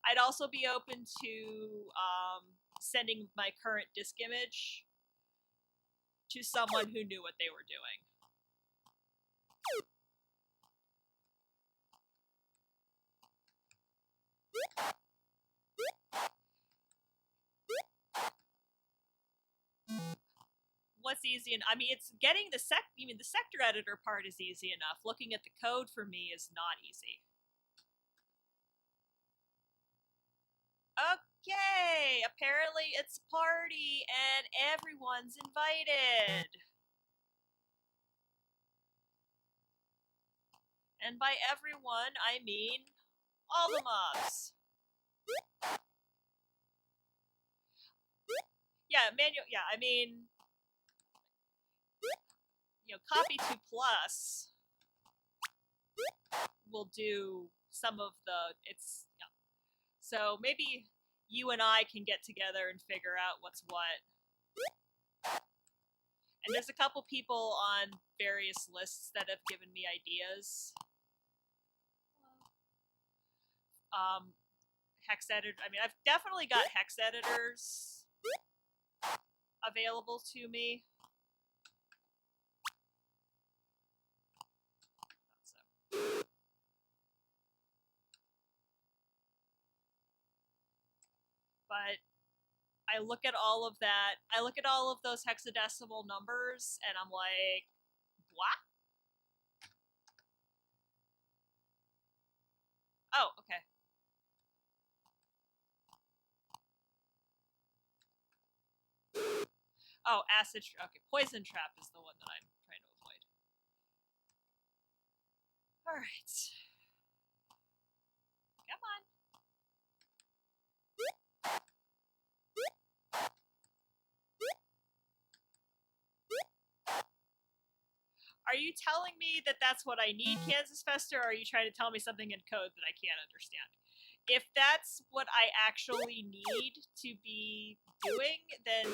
I'd also be open to sending my current disk image to someone who knew what they were doing. What's easy? And I mean, it's getting the sector editor part is easy enough. Looking at the code for me is not easy. Okay, apparently it's a party and everyone's invited. And by everyone, I mean all the mobs. Yeah, manual. Yeah, I mean, copy 2 plus will do some of the. So maybe you and I can get together and figure out what's what. And there's a couple people on various lists that have given me ideas. Hex editor. I mean, I've definitely got hex editors available to me. But I look at all of that. I look at all of those hexadecimal numbers, and I'm like, what? Oh, okay. Oh, acid. Okay, poison trap is the one that I'm trying to avoid. All right. Come on. Are you telling me that that's what I need, Kansas Fester, or are you trying to tell me something in code that I can't understand? If that's what I actually need to be doing, then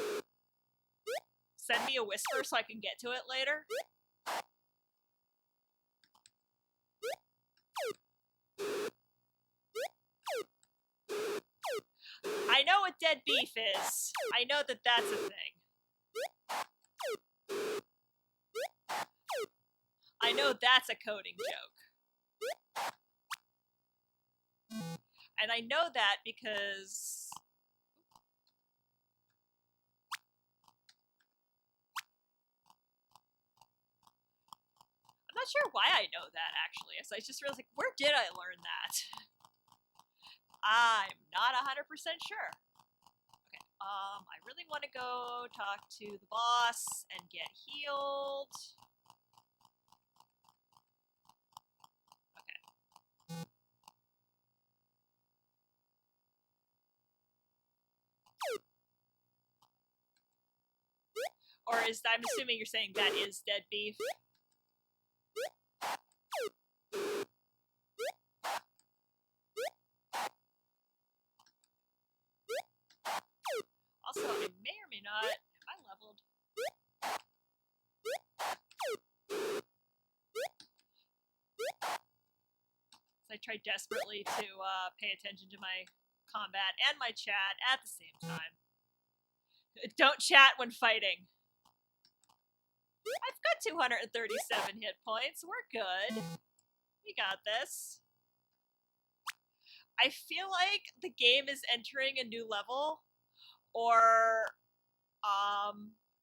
send me a whisper so I can get to it later. I know what dead beef is. I know that that's a thing. I know that's a coding joke. And I know that because I'm not sure why I know that, actually. So I just realized, like, where did I learn that? I'm not 100% sure. Okay, I really want to go talk to the boss and get healed. Okay. Or I'm assuming you're saying that is dead beef? Also, I may or may not. Am I leveled? So I try desperately to pay attention to my combat and my chat at the same time. Don't chat when fighting. I've got 237 hit points. We're good. We got this. I feel like the game is entering a new level, or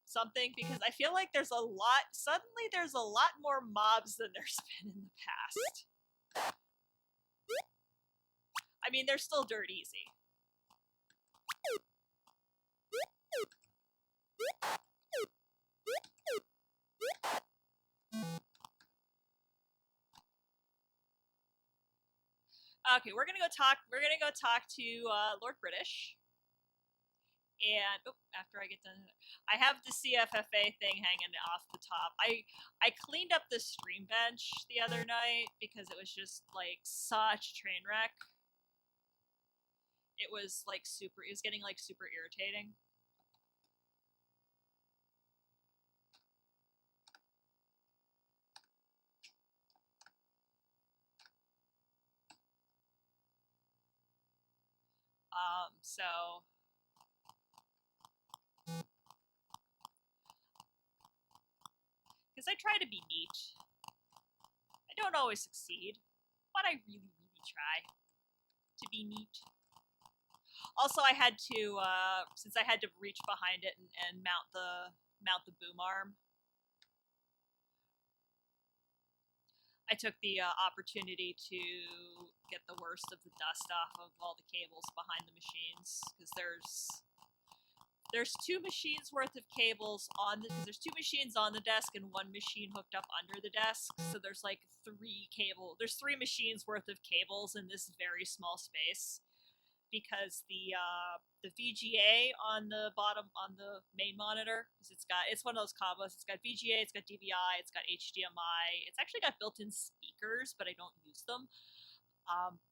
something, because I feel like suddenly there's a lot more mobs than there's been in the past. I mean, they're still dirt easy. Okay, we're gonna go talk to Lord British. And after I get done, I have the CFFA thing hanging off the top. I cleaned up the stream bench the other night because it was just like such a train wreck. It was like super. It was getting like super irritating. So because I try to be neat. I don't always succeed, but I really, really try to be neat. Also, I had to since I had to reach behind it and mount the boom arm. I took the opportunity to get the worst of the dust off of all the cables behind the machines because there's two machines worth of cables on the because there's two machines on the desk and one machine hooked up under the desk. So there's like there's three machines worth of cables in this very small space because the VGA on the bottom on the main monitor because it's one of those combos. It's got VGA, it's got DVI, it's got HDMI. It's actually got built-in speakers, but I don't use them.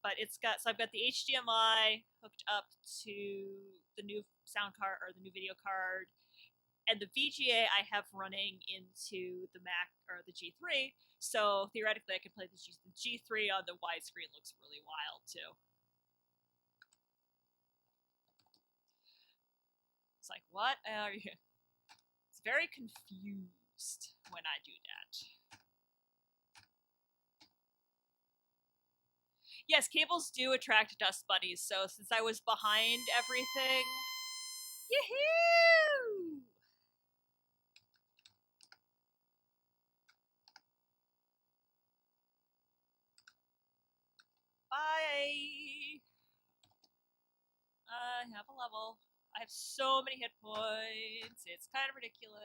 But I've got the HDMI hooked up to the new sound card or the new video card, and the VGA I have running into the Mac or the G3. So theoretically, I can play the G3 on the widescreen. Looks really wild too. It's like, what are you? It's very confused when I do that. Yes, cables do attract dust bunnies, so since I was behind everything... Yahoo! Bye! I have a level. I have so many hit points. It's kind of ridiculous.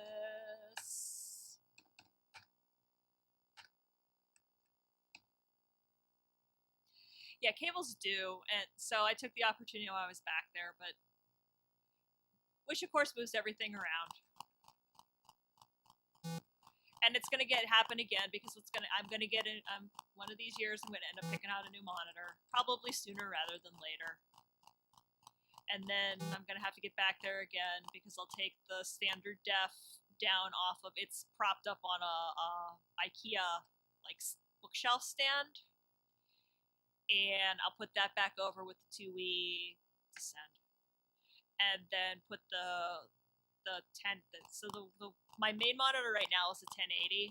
Yeah, cables do, and so I took the opportunity while I was back there, but which of course moves everything around. And it's gonna happen again because I'm gonna get in one of these years I'm gonna end up picking out a new monitor, probably sooner rather than later. And then I'm gonna have to get back there again because I'll take the standard def down off of it's propped up on a IKEA like bookshelf stand, and I'll put that back over with the 2E descend, and then put the 10. So my main monitor right now is a 1080.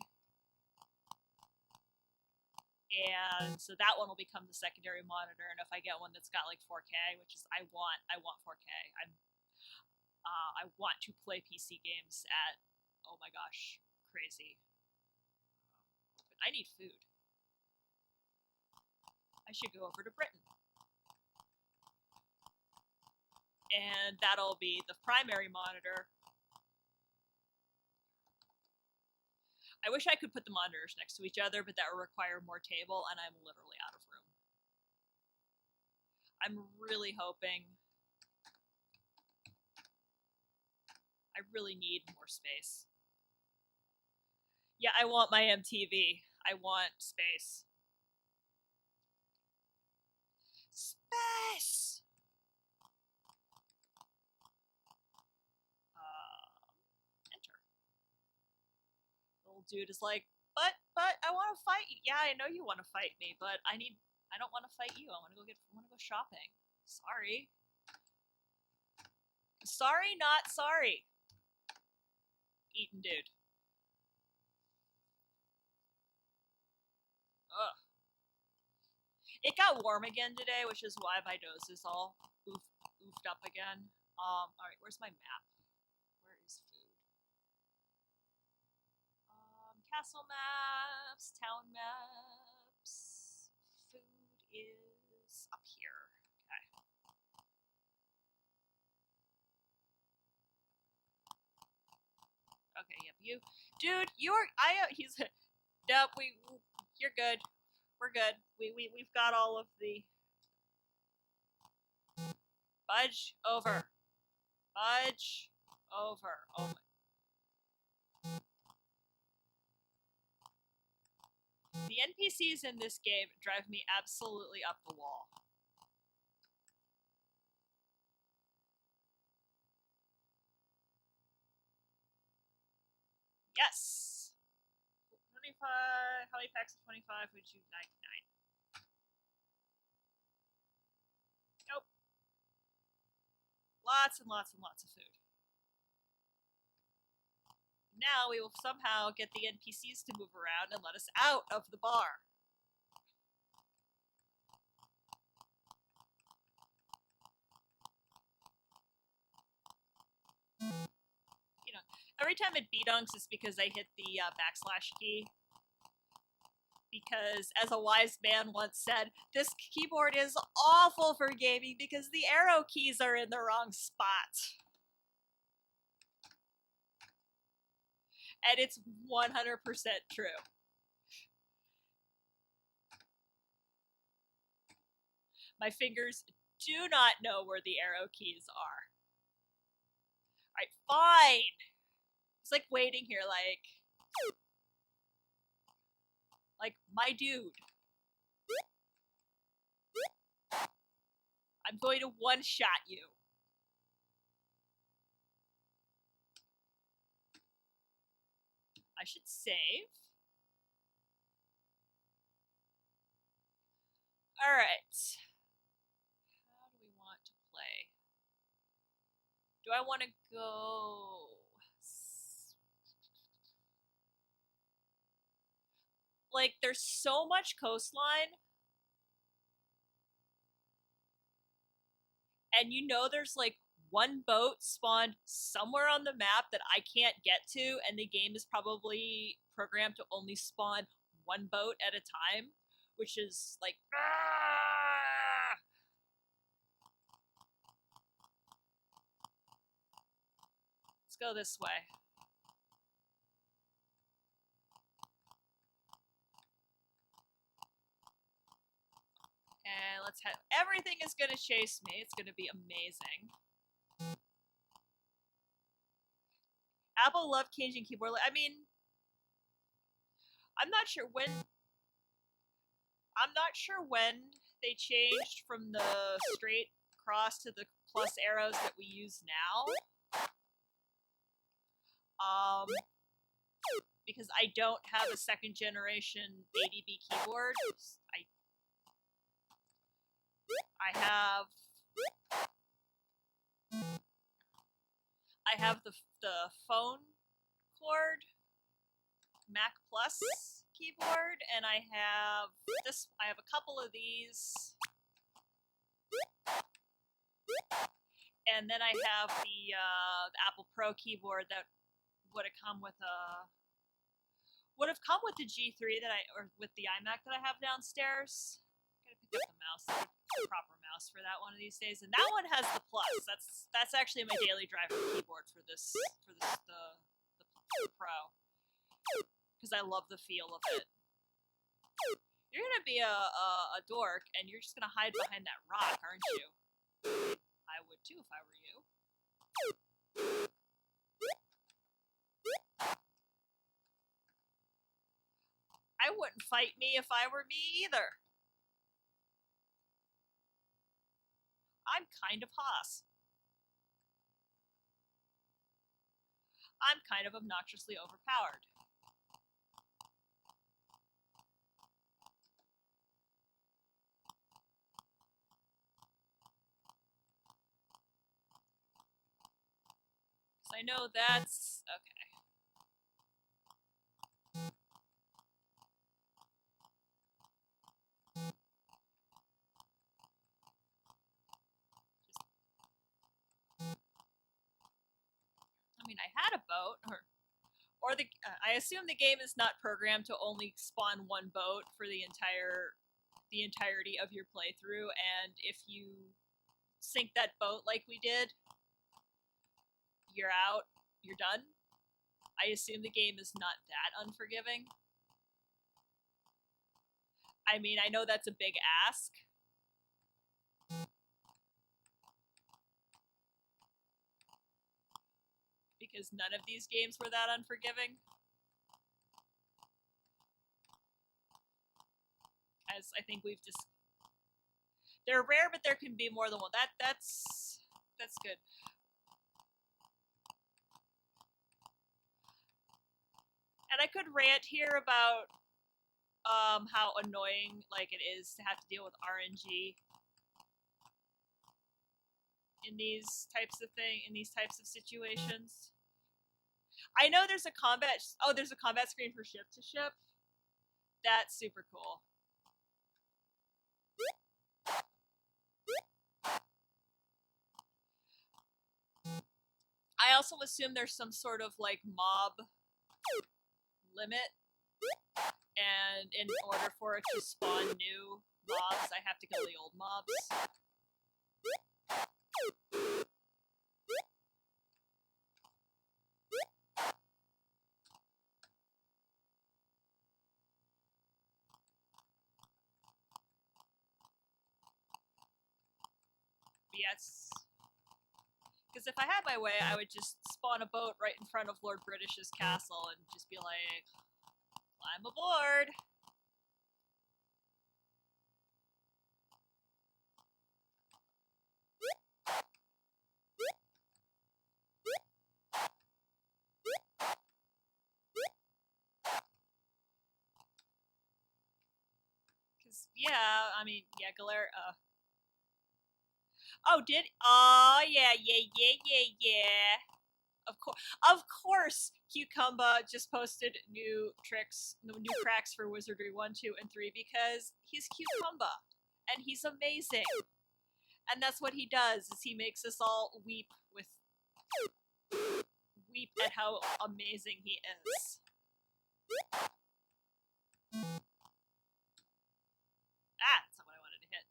And so that one will become the secondary monitor. And if I get one that's got like 4K, which is I want 4K. I want to play PC games at, oh my gosh, crazy. But I need food. I should go over to Britain. And that'll be the primary monitor. I wish I could put the monitors next to each other, but that would require more table, and I'm literally out of room. I'm really hoping. I really need more space. Yeah, I want my MTV. I want space. Space! Enter. Little dude is like, but I want to fight you. Yeah, I know you want to fight me, but I don't want to fight you. I want to go shopping. Sorry. Sorry, not sorry. Eaten dude. Ugh. It got warm again today, which is why my nose is all oofed up again. Alright, where's my map? Where is food? Castle maps, town maps. Food is up here. Okay. Okay, yep, you. Dude, he's, nope, you're good. We're good. We've got all of the... Budge over. Fudge over. Oh my. The NPCs in this game drive me absolutely up the wall. Yes! 25. How many packs of 25 would you like? 9. Nope. Lots and lots and lots of food. Now we will somehow get the NPCs to move around and let us out of the bar. You know, every time it B-dunks is because I hit the backslash key. Because, as a wise man once said, this keyboard is awful for gaming because the arrow keys are in the wrong spot. And it's 100% true. My fingers do not know where the arrow keys are. Alright, fine! It's like waiting here, like, my dude. I'm going to one-shot you. I should save. Alright. How do we want to play? Do I want to go... Like, there's so much coastline. And you know there's, like, one boat spawned somewhere on the map that I can't get to, and the game is probably programmed to only spawn one boat at a time, which is, like, ah! Let's go this way. And let's have everything is gonna chase me. It's gonna be amazing. Apple loved changing keyboard. I mean, I'm not sure when they changed from the straight cross to the plus arrows that we use now. Because I don't have a second generation ADB keyboard. I have the phone cord Mac Plus keyboard, and I have a couple of these, and then I have the Apple Pro keyboard that would have come with the G3 or with the iMac that I have downstairs. Gotta pick up the mouse, the proper mouse for that one of these days, and that one has the Plus. That's actually my daily driver keyboard for the Pro, because I love the feel of it. You're gonna be a dork, and you're just gonna hide behind that rock, aren't you? I would too if I were you. I wouldn't fight me if I were me either. I'm kind of Haas. I'm kind of obnoxiously overpowered. I know that's okay. I mean, I had a boat, I assume the game is not programmed to only spawn one boat for the entirety of your playthrough, and if you sink that boat like we did, you're out, you're done. I assume the game is not that unforgiving. I mean, I know that's a big ask. because none of these games were that unforgiving. As I think we've just, they're rare, but there can be more than one. That's good. And I could rant here about how annoying like it is to have to deal with RNG in these types of situations. I know there's a combat. Oh, there's a combat screen for ship to ship. That's super cool. I also assume there's some sort of like mob limit, and in order for it to spawn new mobs, I have to kill the old mobs. Yes. Because if I had my way, I would just spawn a boat right in front of Lord British's castle and just be like, climb aboard! Because, yeah, I mean, yeah, Galera, oh, yeah. Of course, Cucumba just posted new cracks for Wizardry 1, 2, and 3 because he's Cucumba, and he's amazing. And that's what he does, is he makes us all weep at how amazing he is. That's not what I wanted to hit.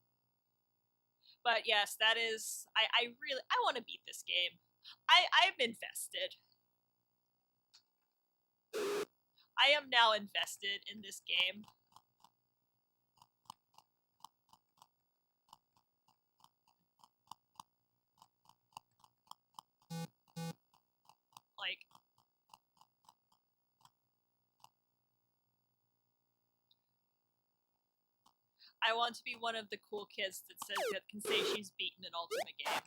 But yes, that is, I want to beat this game. I'm invested. I am now invested in this game. Like, I want to be one of the cool kids that can say she's beaten an Ultima game.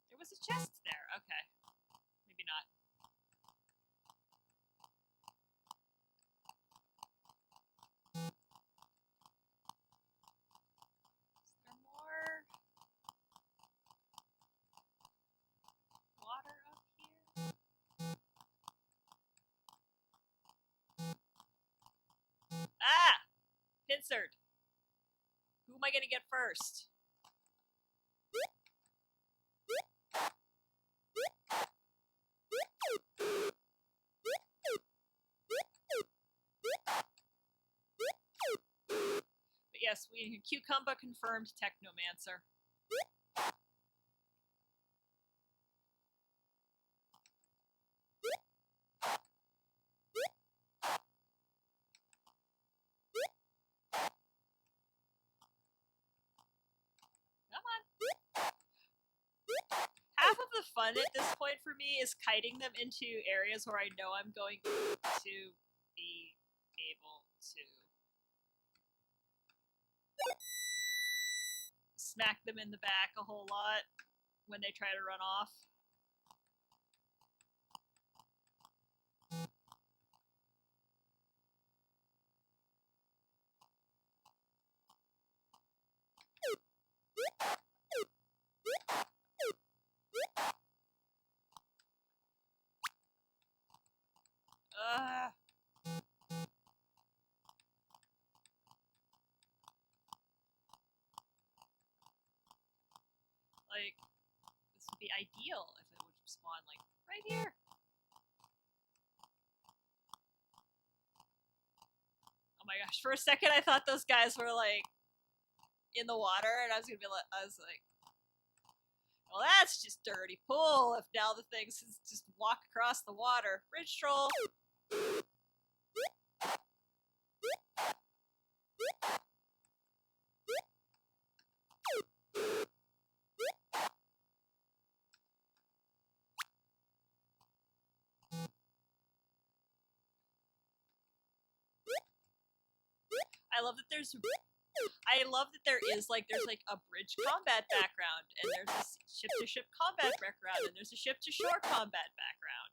There was a chest there. Okay. Maybe not. Is there more water up here? Ah! Pincered. Who am I gonna get first? But yes, Cucumba confirmed Technomancer. Come on. Half of the fun at this point for me is kiting them into areas where I know I'm going to be able to smack them in the back a whole lot when they try to run off. Like, this would be ideal if it would spawn, like, right here. Oh my gosh, for a second I thought those guys were, like, in the water, and I was like, well, that's that's just dirty pool if now the things just walk across the water. Bridge troll. I love that there is there's a bridge combat background, and there's a ship-to-ship combat background, and there's a ship-to-shore combat background.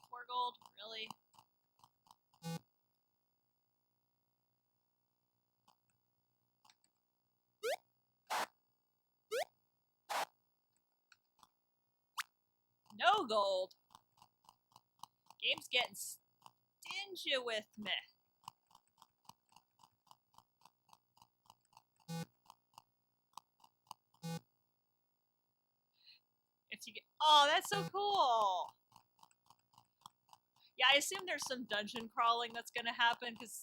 Four gold, really? No gold. Game's getting stingy with me. If you get, oh, that's so cool. Yeah, I assume there's some dungeon crawling that's gonna happen because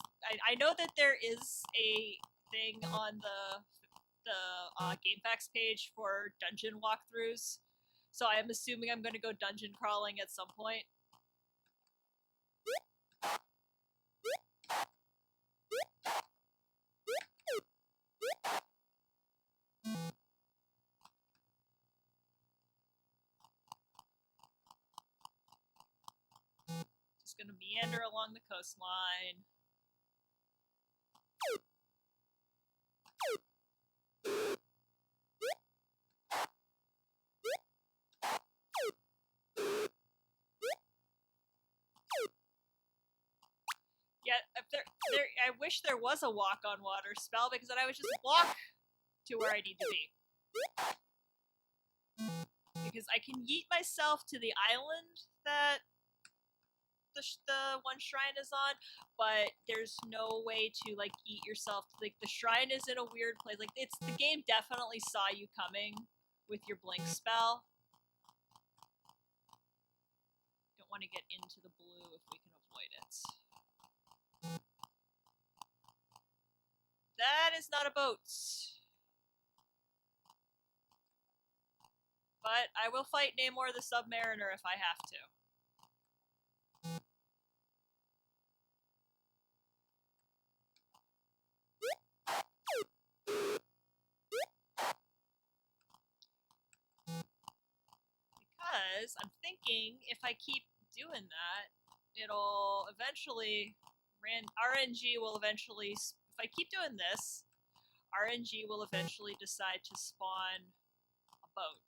I know that there is a thing on the GameFAQs page for dungeon walkthroughs. So I'm assuming I'm going to go dungeon crawling at some point. Just going to meander along the coastline. Yeah, I wish there was a walk on water spell because then I would just walk to where I need to be. Because I can yeet myself to the island that the one shrine is on, but there's no way to like yeet yourself. Like the shrine is in a weird place. Like the game definitely saw you coming with your blink spell. Don't want to get into the blue if we can avoid it. That is not a boat. But I will fight Namor the Submariner if I have to. Because I'm thinking if I keep doing that, it'll eventually... RNG will eventually... If I keep doing this, RNG will eventually decide to spawn a boat.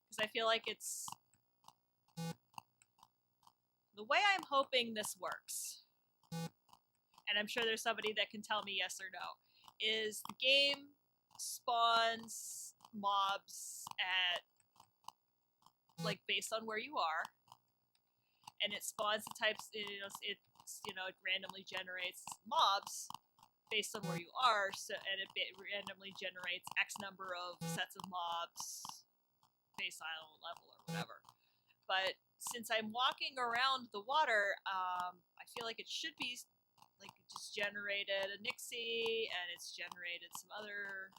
Because I feel like it's... The way I'm hoping this works, and I'm sure there's somebody that can tell me yes or no, is the game spawns mobs at, like, based on where you are, and it spawns the types, it randomly generates mobs based on where you are, so, and it randomly generates X number of sets of mobs based on level or whatever. But since I'm walking around the water, I feel like it should be, like, it just generated a Nixie, and it's generated some other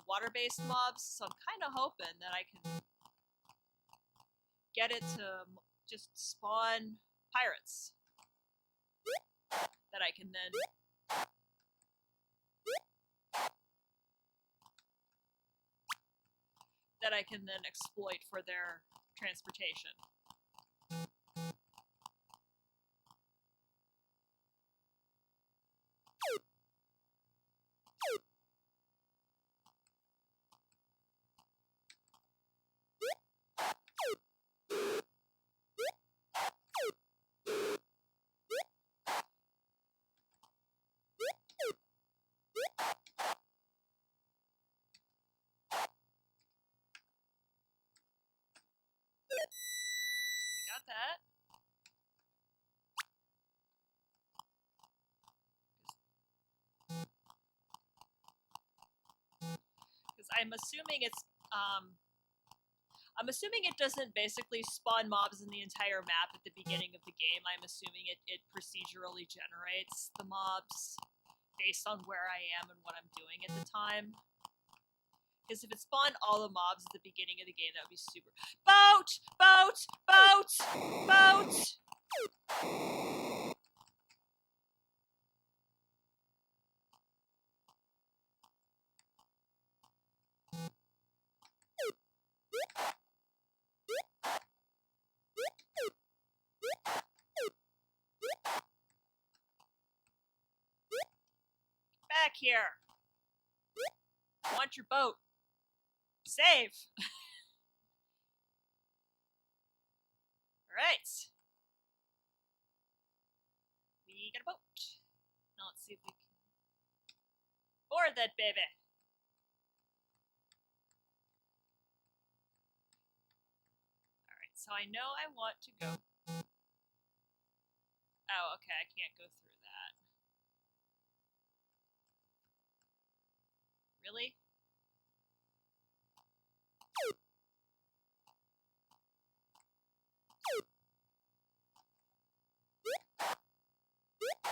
water-based mobs, so I'm kind of hoping that I can get it to just spawn pirates that I can then exploit for their transportation. Got that. Because I I'm assuming I'm assuming it doesn't basically spawn mobs in the entire map at the beginning of the game. I'm assuming it procedurally generates the mobs based on where I am and what I'm doing at the time. Because if it spawned all the mobs at the beginning of the game, that would be super. Boat! Boat! Boat! Boat! Back here! I want your boat. Save! Alright. We got a boat. Now let's see if we can board that baby. Alright, so I know I want to go. Oh, okay, I can't go through that. Really?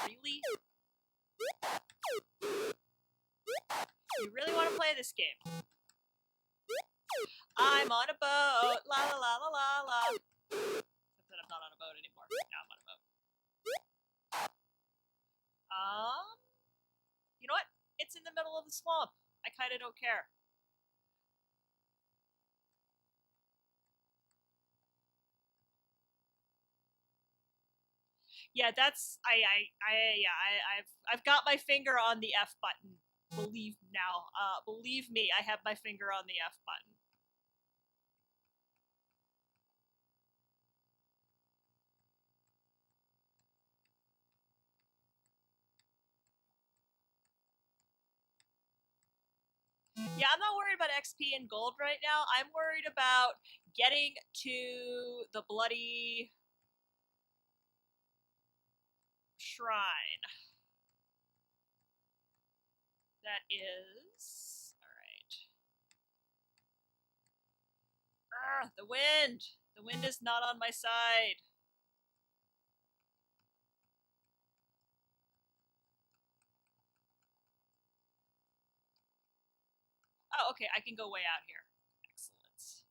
Really? You really want to play this game? I'm on a boat, la la la la la la. Except that I'm not on a boat anymore. Now I'm on a boat. You know what? It's in the middle of the swamp. I kind of don't care. Yeah, that's I've got my finger on the F button. Believe me, I have my finger on the F button. Yeah, I'm not worried about XP and gold right now. I'm worried about getting to the bloody shrine. That is... Alright. The wind! The wind is not on my side. Oh, okay, I can go way out here. Excellent.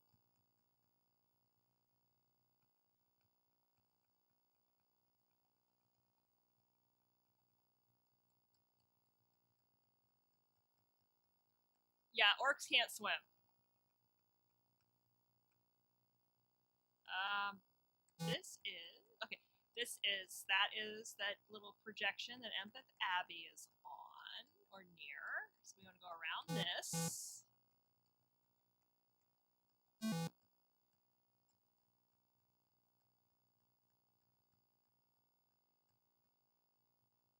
Yeah, orcs can't swim. That is that little projection that Empath Abbey is on, or near. So we want to go around this.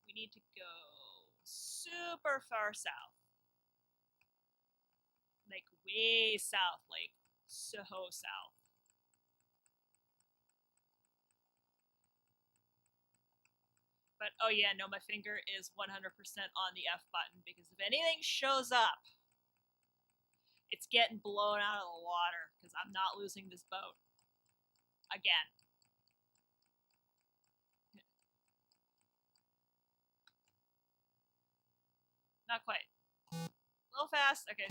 We need to go super far south. Like way south, like so south. But oh yeah, no, my finger is 100% on the F button because if anything shows up, it's getting blown out of the water because I'm not losing this boat. Again. Not quite. A little fast. Okay.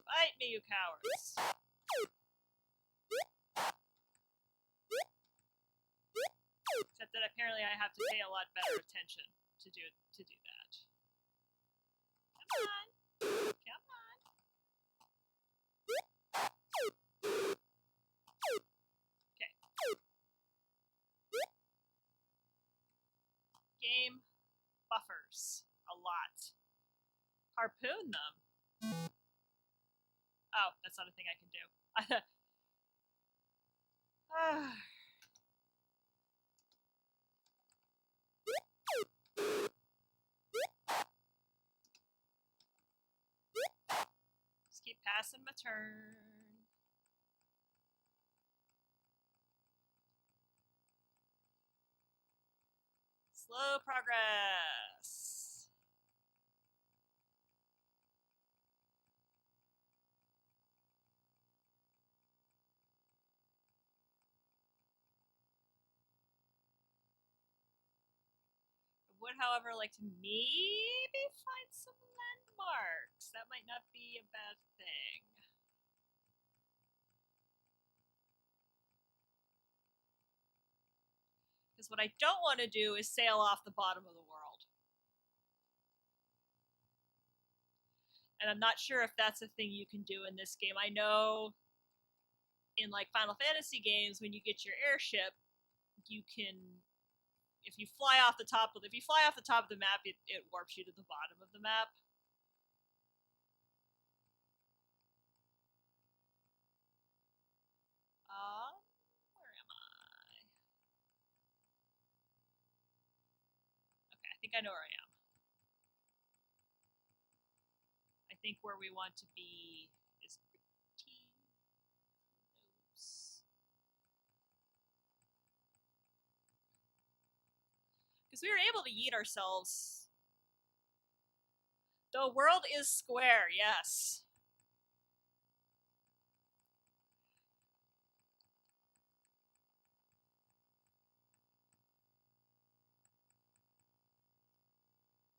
Fight me, you cowards. Except that apparently I have to pay a lot better attention to do that. Come on. Come on. Okay. Game buffers a lot. Harpoon them. Oh, that's not a thing I can do. keep passing my turn. Slow progress. I would, however, like to maybe find some landmarks. That might not be a bad thing. Because what I don't want to do is sail off the bottom of the world. And I'm not sure if that's a thing you can do in this game. I know in like Final Fantasy games, when you get your airship, you can, if you fly off the top of the map, it warps you to the bottom of the map. Where am I? Okay, I think I know where I am. I think where we want to be is pretty close. Because we were able to yeet ourselves. The world is square, yes.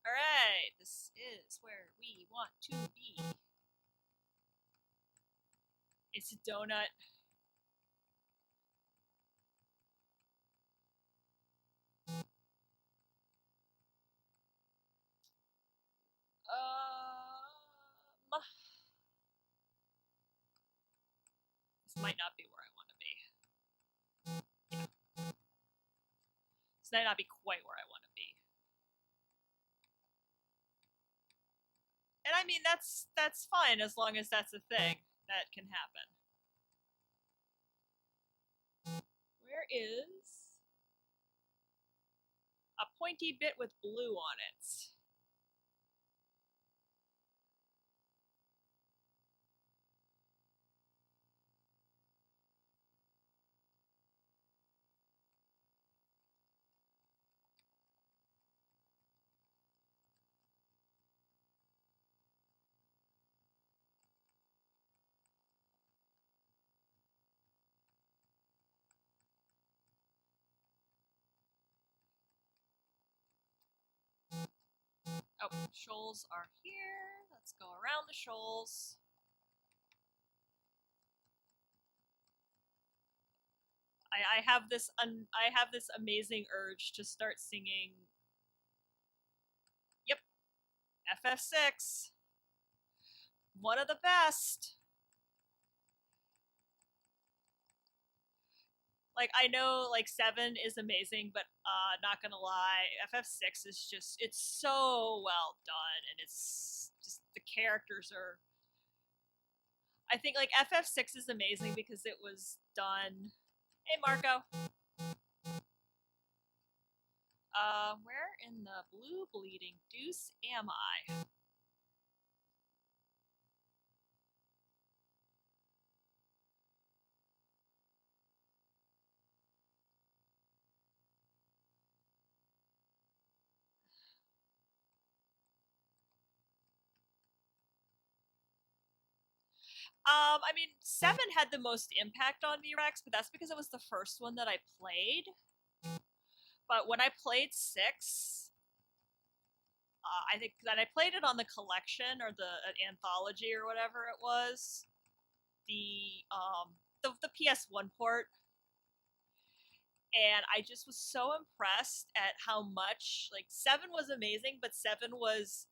Alright, this is where we want to be. It's a donut. This might not be where I want to be. Yeah. This might not be quite where I want to be. And I mean, that's fine as long as that's a thing that can happen. Where is a pointy bit with blue on it? Oh, shoals are here. Let's go around the shoals. I have this amazing urge to start singing. Yep, FF6. One of the best. Like, I know, like, 7 is amazing, but not gonna lie, FF6 is just, it's so well done, and it's just, the characters are, I think, like, FF6 is amazing because it was done, hey, Marco, where in the blue bleeding deuce am I? I mean, 7 had the most impact on me, Rex, but that's because it was the first one that I played. But when I played 6, I think that I played it on the collection or the anthology or whatever it was, the PS1 port, and I just was so impressed at how much, like, 7 was amazing, but 7 was,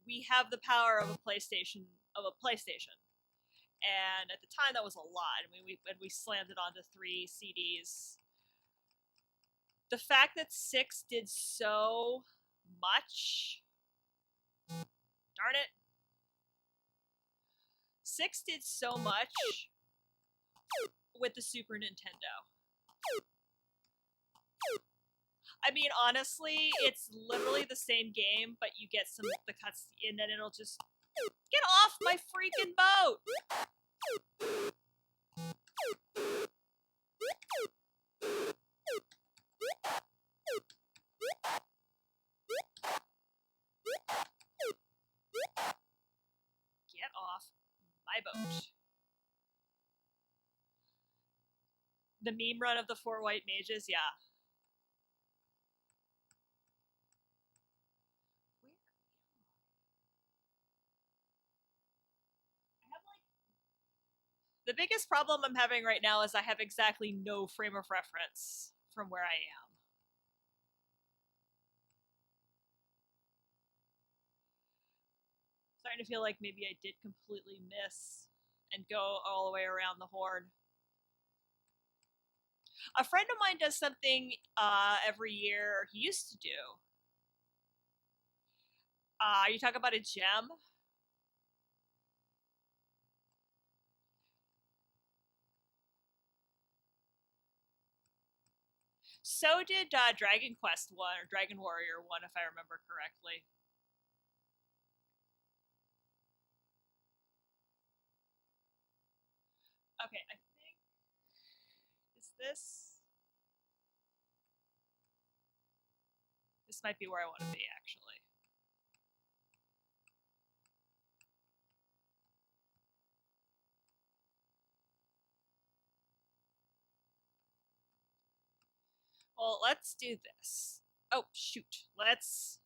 we have the power of a PlayStation, and at the time that was a lot. I mean, we slammed it onto 3 CDs. The fact that 6 did so much, darn it, 6 did so much with the Super Nintendo. I mean, honestly, it's literally the same game, but you get some the cuts, and then it'll just get off off my freaking boat! Get off my boat. The meme run of the 4 white mages, yeah. The biggest problem I'm having right now is I have exactly no frame of reference from where I am. Starting to feel like maybe I did completely miss and go all the way around the horn. A friend of mine does something every year, he used to do. You talk about a gem? So did Dragon Quest 1 or Dragon Warrior 1, if I remember correctly. Okay, I think... Is this... This might be where I want to be, actually. Well, let's do this. Oh, shoot. Let's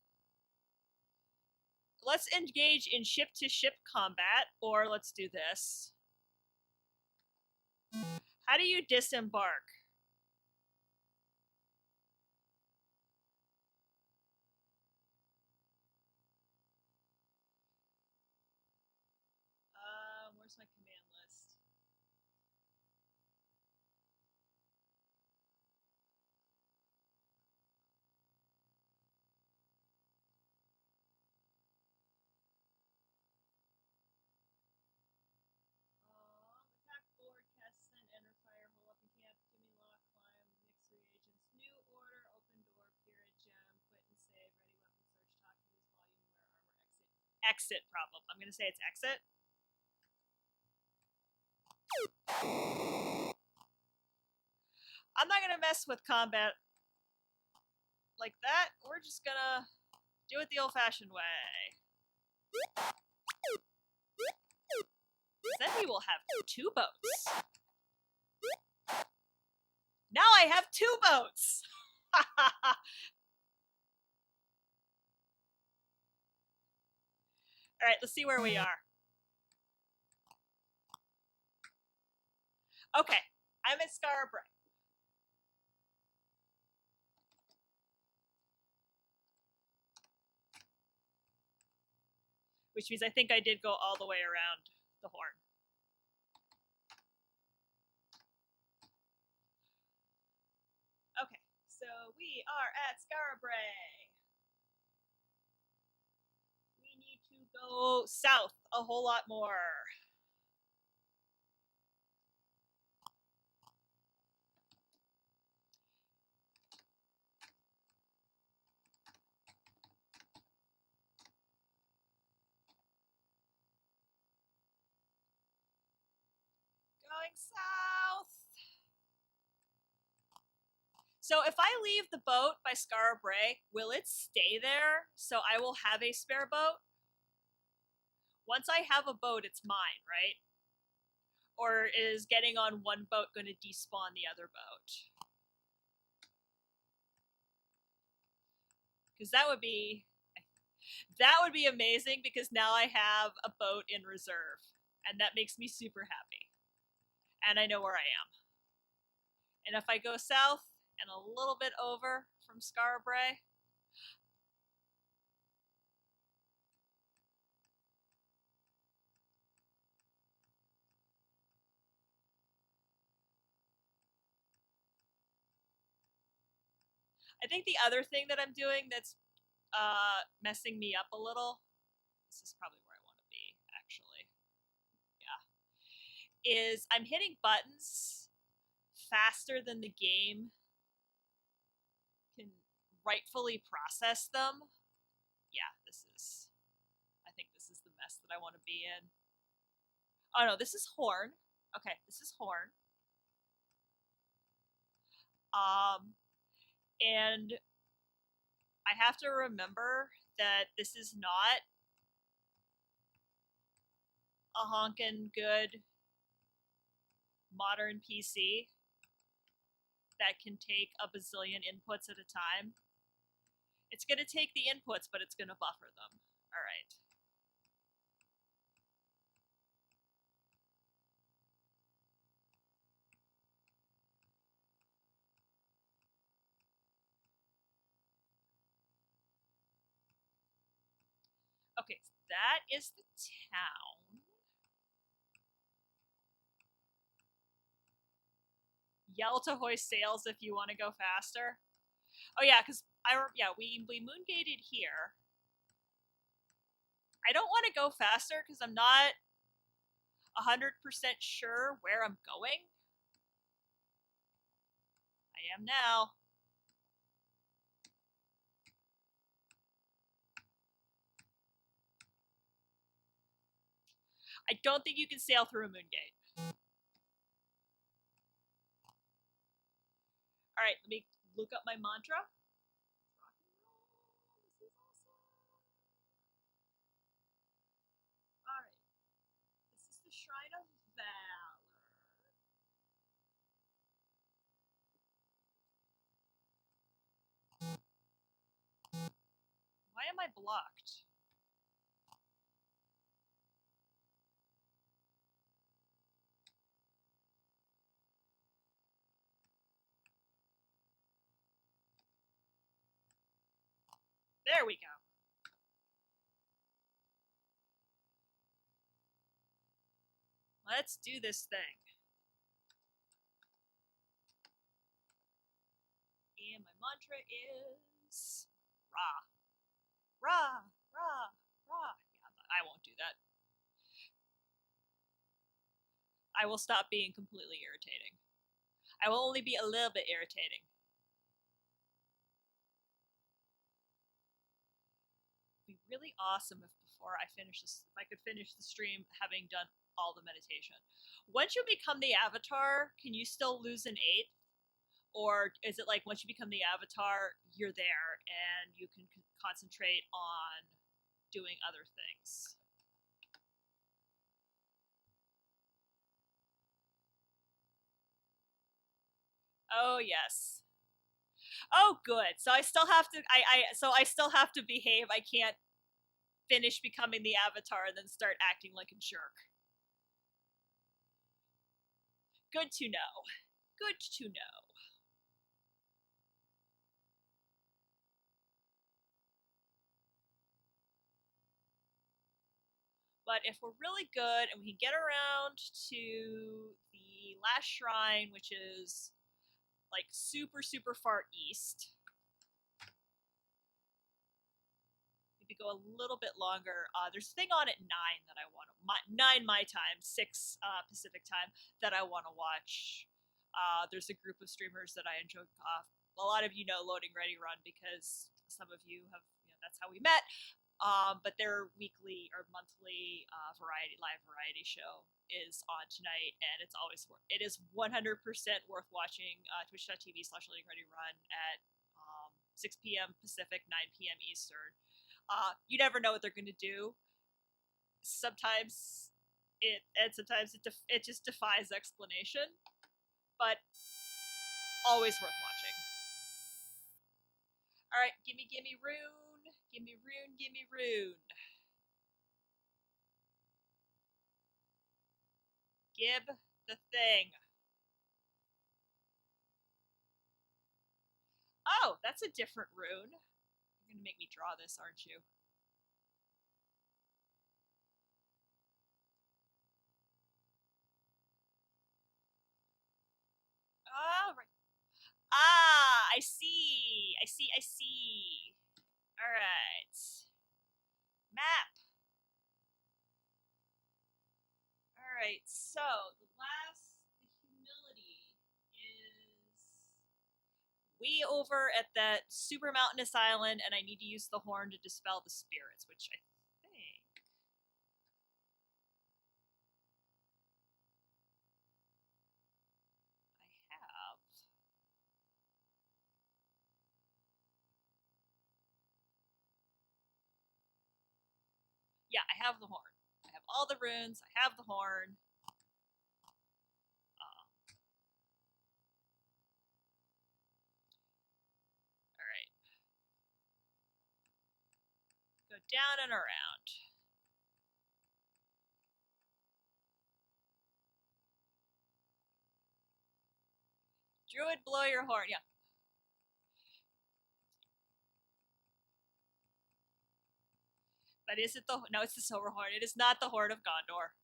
engage in ship-to-ship combat, or let's do this. How do you disembark? Where's my command list? Attack board, cast, send, enter, fire, hole up and camp, gimme lock, climb, mix reagents, new order, open door, period, gem, quit and save, ready weapon search, talk, use volume, wear armor, exit. Exit problem. I'm gonna say it's exit. I'm not gonna mess with combat like that. We're just gonna do it the old-fashioned way. Then we will have 2 boats. Now I have 2 boats! Alright, let's see where we are. Okay, I'm at Scarborough. Which means I think I did go all the way around the horn. Okay, so we are at Scarborough. We need to go south a whole lot more. Going south. So if I leave the boat by Scarborough, will it stay there so I will have a spare boat? Once I have a boat, it's mine, right? Or is getting on one boat going to despawn the other boat? Because that would be amazing, because now I have a boat in reserve, and that makes me super happy. And I know where I am. And if I go south and a little bit over from Scarborough, I think the other thing that I'm doing that's messing me up a little, this is probably where I want to be, actually, yeah, is I'm hitting buttons faster than the game can rightfully process them. Yeah, I think this is the mess that I I want to be in. Oh no, this is Horn. Okay, this is Horn. And I have to remember that this is not a honkin' good modern PC that can take a bazillion inputs at a time. It's going to take the inputs, but it's going to buffer them. All right. Okay, so that is the town. Yell to hoist sails if you want to go faster. Oh yeah, because we moongated here. I don't want to go faster because I'm not 100% sure where I'm going. I am now. I don't think you can sail through a moon gate. All right, let me look up my mantra. Rock and roll. This is awesome. All right, this is the Shrine of Valor. Why am I blocked? There we go. Let's do this thing. And my mantra is Ra. Ra, Ra, Ra. Yeah, I won't do that. I will stop being completely irritating. I will only be a little bit irritating. It'd be really awesome if before I finish this, if I could finish the stream having done all the meditation. Once you become the avatar, can you still lose an eighth? Or is it like once you become the avatar, you're there and you can concentrate on doing other things? Oh yes. Oh good. So I still have to I still have to behave. I can't finish becoming the avatar and then start acting like a jerk. Good to know. Good to know. But if we're really good and we can get around to the last shrine, which is like super, super far east, maybe go a little bit longer. There's a thing on at 9 that I want to, 9 my time, 6 Pacific time, that I want to watch. There's a group of streamers that I enjoy. A lot of you know Loading Ready Run because some of you have, that's how we met. But their weekly or monthly live variety show is on tonight, and it is 100% worth watching. Twitch.tv/Loading Ready Run at 6 p.m. Pacific, 9 p.m. Eastern. You never know what they're going to do. Sometimes it just defies explanation, but always worth watching. All right, gimme rune. Gimme rune. Gib the thing. Oh, that's a different rune. You're gonna make me draw this, aren't you? Oh, right. Ah, I see. All right. Map. All right, so the humility is way over at that super mountainous island, and I need to use the horn to dispel the spirits, which I think Yeah, I have the horn. I have all the runes. I have the horn. Alright. Go down and around. Druid, blow your horn. Yeah. But is it the... No, it's the silver horn. It is not the horn of Gondor.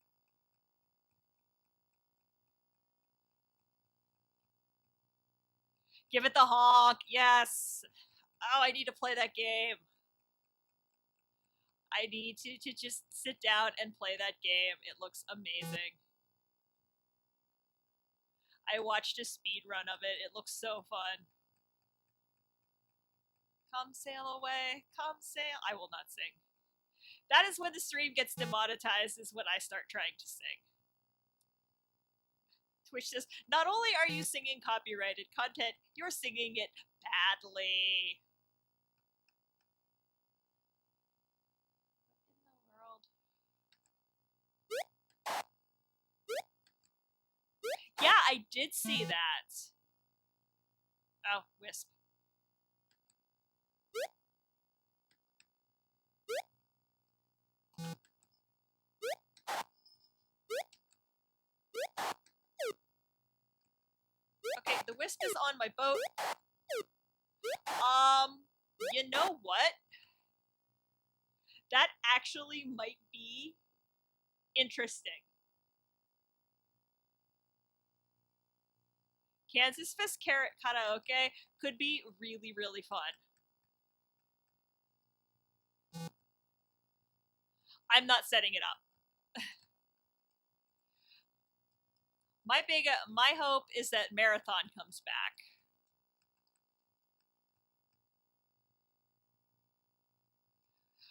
Give it the honk. Yes. Oh, I need to play that game. I need to just sit down and play that game. It looks amazing. I watched a speed run of it. It looks so fun. Come sail away. Come sail. I will not sing. That is when the stream gets demonetized, is when I start trying to sing. Twitch says, not only are you singing copyrighted content, you're singing it badly. What in the world? Yeah, I did see that. Oh, Wisp. Okay, the Wisp is on my boat. You know what? That actually might be interesting. Kansas Fest Carrot Karaoke could be really, really fun. I'm not setting it up. My hope is that Marathon comes back.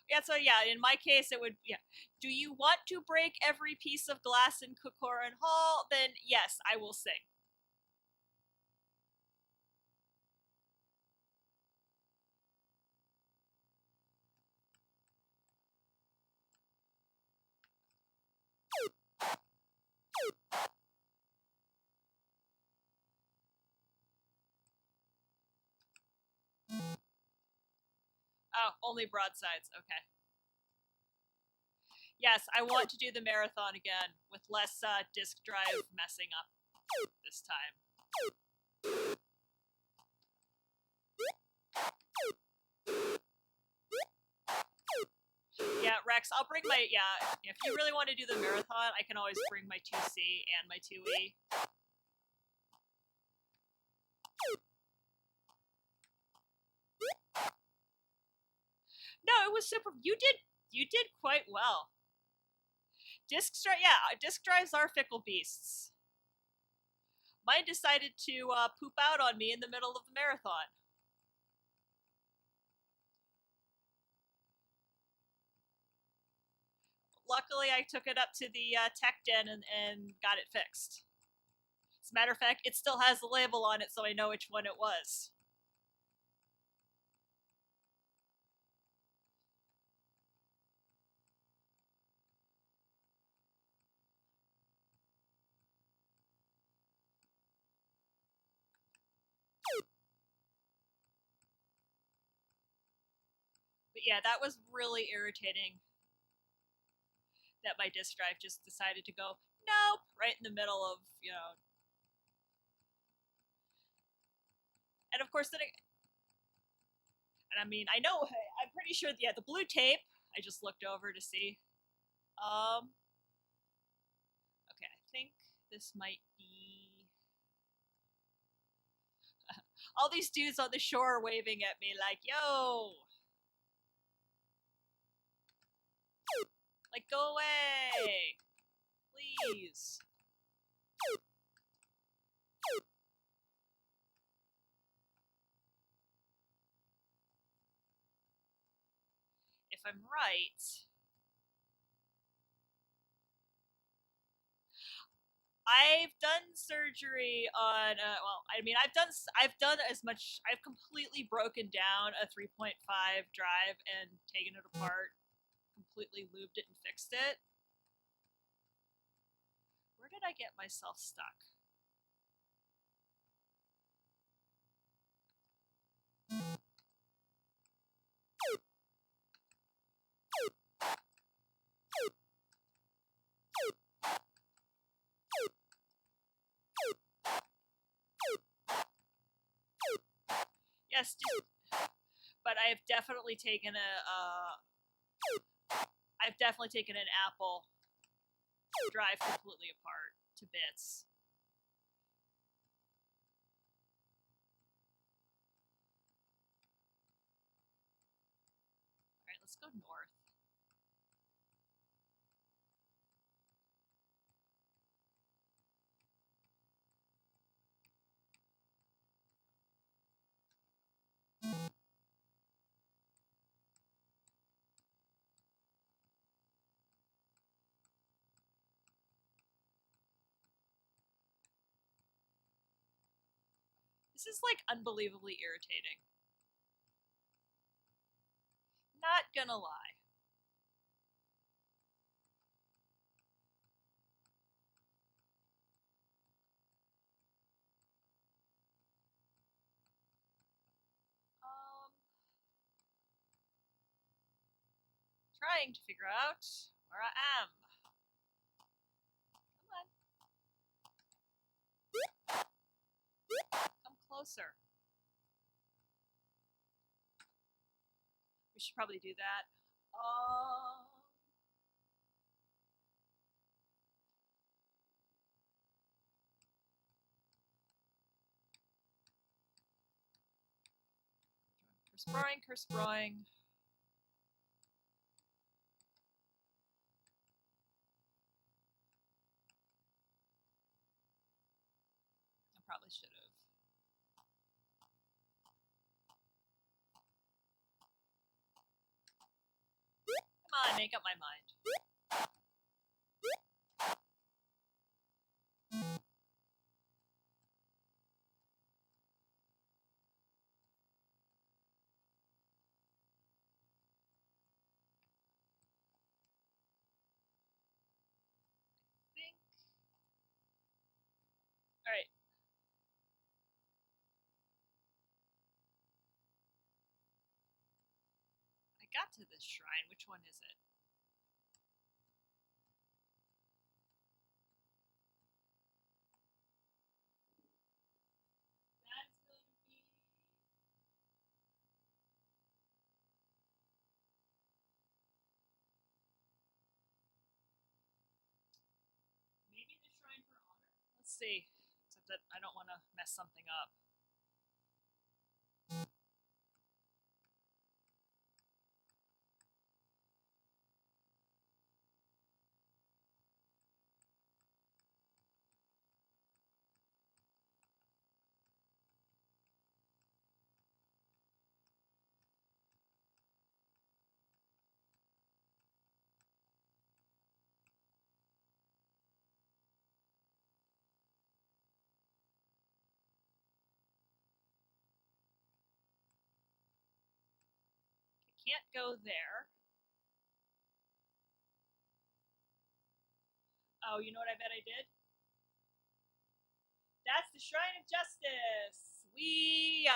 Yeah, so yeah, in my case, it would, yeah. Do you want to break every piece of glass in Kokorin Hall? Then yes, I will sing. Oh, only broadsides, okay. Yes, I want to do the marathon again, with less disk drive messing up this time. Yeah, Rex, I'll bring my, yeah, if you really want to do the marathon, I can always bring my 2C and my 2E. No, it was super, you did quite well. Disk drives are fickle beasts. Mine decided to poop out on me in the middle of the marathon. Luckily, I took it up to the tech den and got it fixed. As a matter of fact, it still has the label on it, so I know which one it was. But yeah, that was really irritating that my disk drive just decided to go, nope, right in the middle of, you know. And of course, then and I mean, I know, I'm pretty sure, yeah, the blue tape, I just looked over to see. Okay, I think this might be... all these dudes on the shore waving at me like, yo! Like, go away! Please. If I'm right... I've done surgery on, well, I mean, I've done as much, I've completely broken down a 3.5 drive and taken it apart completely lubed it and fixed it. Where did I get myself stuck? Yes, but I have definitely taken I've definitely taken an apple drive completely apart to bits. Alright, let's go north. This is like unbelievably irritating. Not gonna lie. Trying to figure out where I am. Come on. Come closer. We should probably do that. Curse broing. I probably should have. Come on, make up my mind. Alright. I got to this shrine. Which one is it? That's going to be... maybe the Shrine for Honor? Let's see. Except that I don't want to mess something up. Can't go there. Oh, you know what I bet I did? That's the Shrine of Justice. We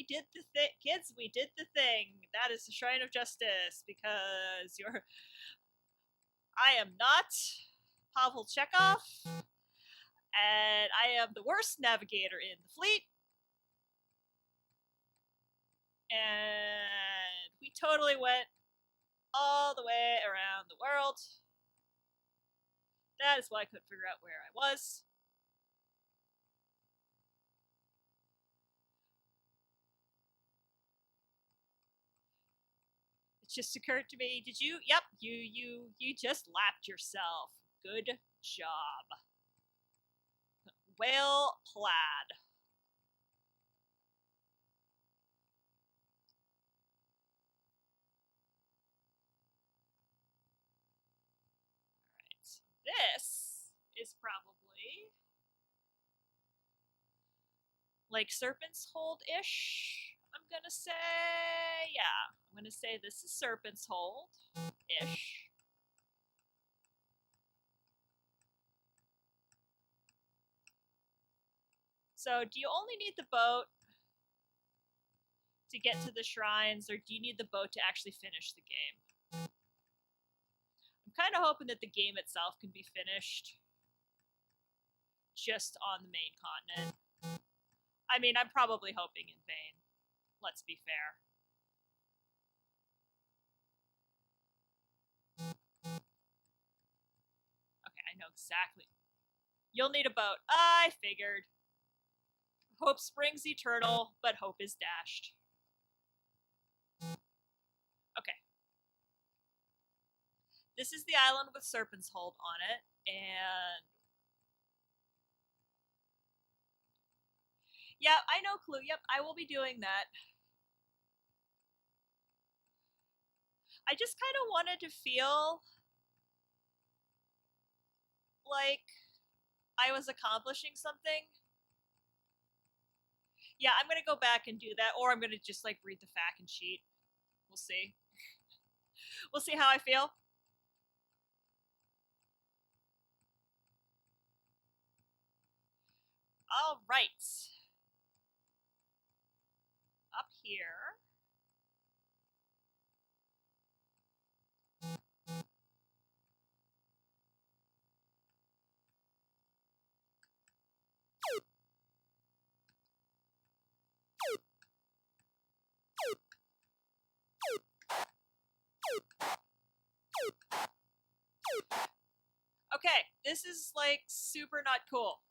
did the thing, kids. We did the thing. That is the Shrine of Justice because I am not Pavel Chekhov, and I am the worst navigator in the fleet. And we totally went all the way around the world. That is why I couldn't figure out where I was. It just occurred to me, did you? Yep, you just lapped yourself. Good job. Well plaid. Alright, this is probably like Serpent's Hold-ish, I'm gonna say. Yeah, I'm gonna say this is Serpent's Hold. Ish. So, do you only need the boat to get to the shrines, or do you need the boat to actually finish the game? I'm kind of hoping that the game itself can be finished just on the main continent. I mean, I'm probably hoping in vain. Let's be fair. Okay, I know exactly. You'll need a boat. I figured. Hope springs eternal, but hope is dashed. Okay. This is the island with Serpent's Hold on it, and yeah, I know Clue. Yep, I will be doing that. I just kind of wanted to feel like I was accomplishing something. Yeah, I'm gonna go back and do that, or I'm gonna just like read the fact and sheet. We'll see. We'll see how I feel. All right. Up here. Okay, this is like super not cool.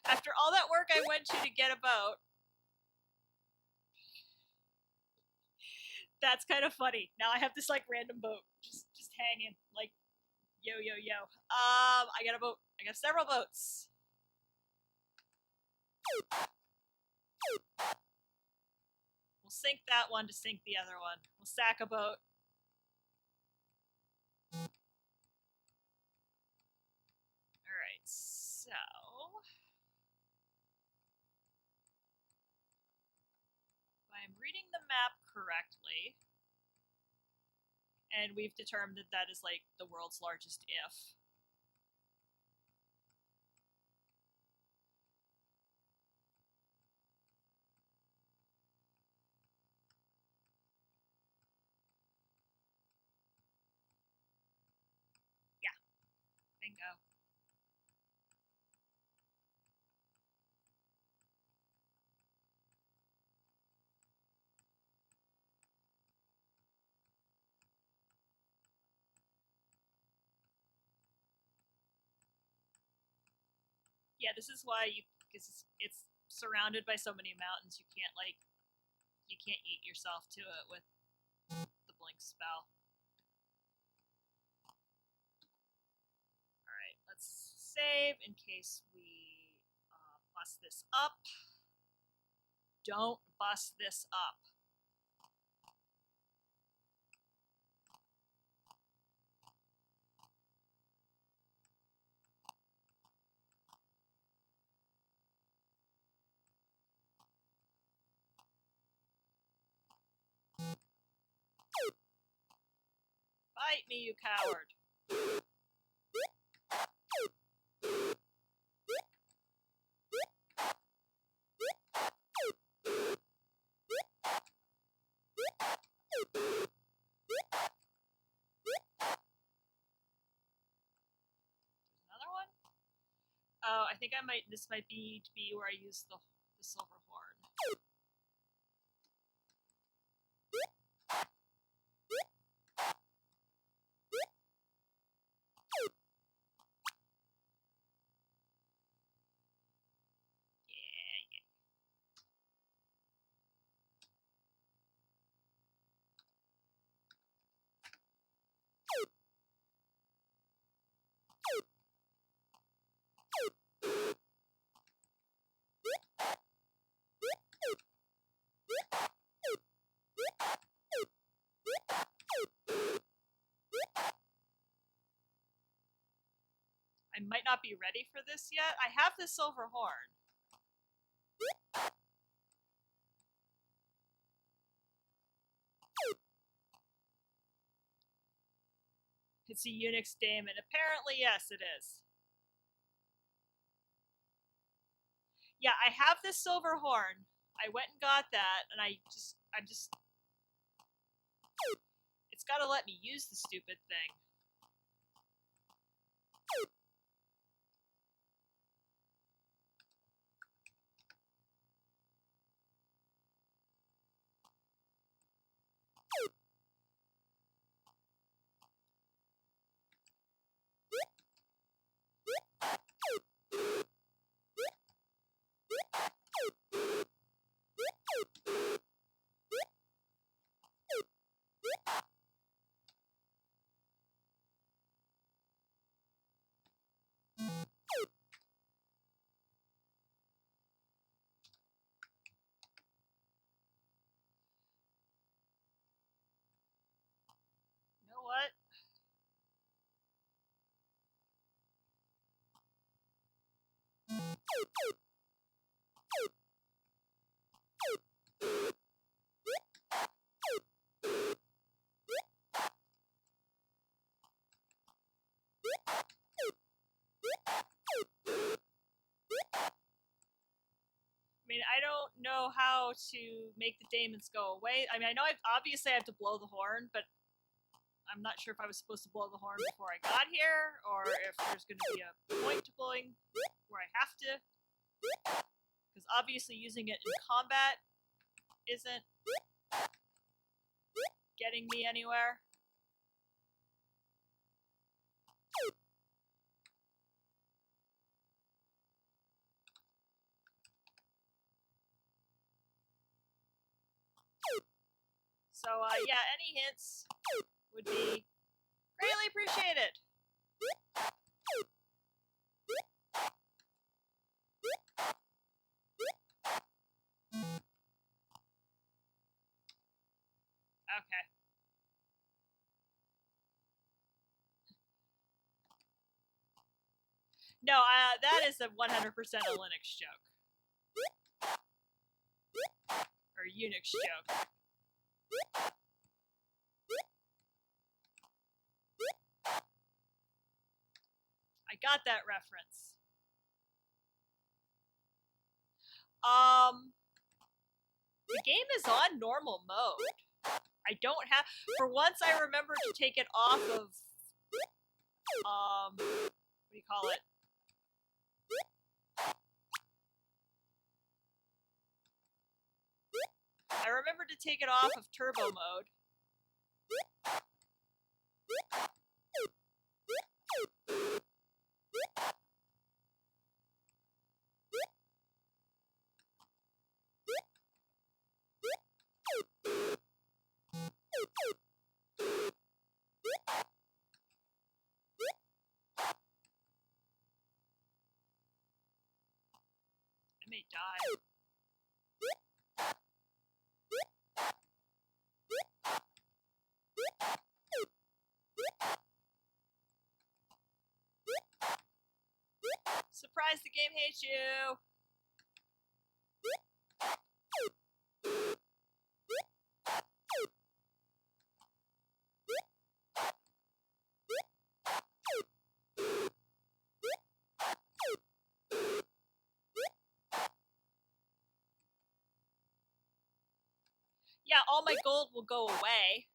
After all that work I went to get a boat, that's kind of funny. Now I have this like random boat just hanging, like yo yo yo. I got a boat. I got several boats. We'll sink that one to sink the other one. We'll sack a boat. Alright, so if I'm reading the map correctly, and we've determined that that is like the world's largest if. Yeah, bingo. Yeah, this is why because it's surrounded by so many mountains, you can't eat yourself to it with the blink spell. Alright, let's save in case we bust this up. Don't bust this up. Fight me, you coward. Another one? Oh, I think this might be where I use the silver horn. not be ready for this yet. I have the silver horn. It's a Unix daemon. Apparently, yes, it is. Yeah, I have this silver horn. I went and got that, and I'm just... It's gotta let me use the stupid thing. You know what? I mean, I don't know how to make the daemons go away. I mean, I know obviously I have to blow the horn, but I'm not sure if I was supposed to blow the horn before I got here, or if there's going to be a point to blowing where I have to. Because obviously using it in combat isn't getting me anywhere. So, yeah, any hints would be greatly appreciated. Okay. No, that is a 100% a Linux joke. Or Unix joke. I got that reference. The game is on normal mode. I don't have... For once, I remember to take it off of... what do you call it? I remember to take it off of turbo mode. I may die. Surprise, the game hates you! Yeah, all my gold will go away.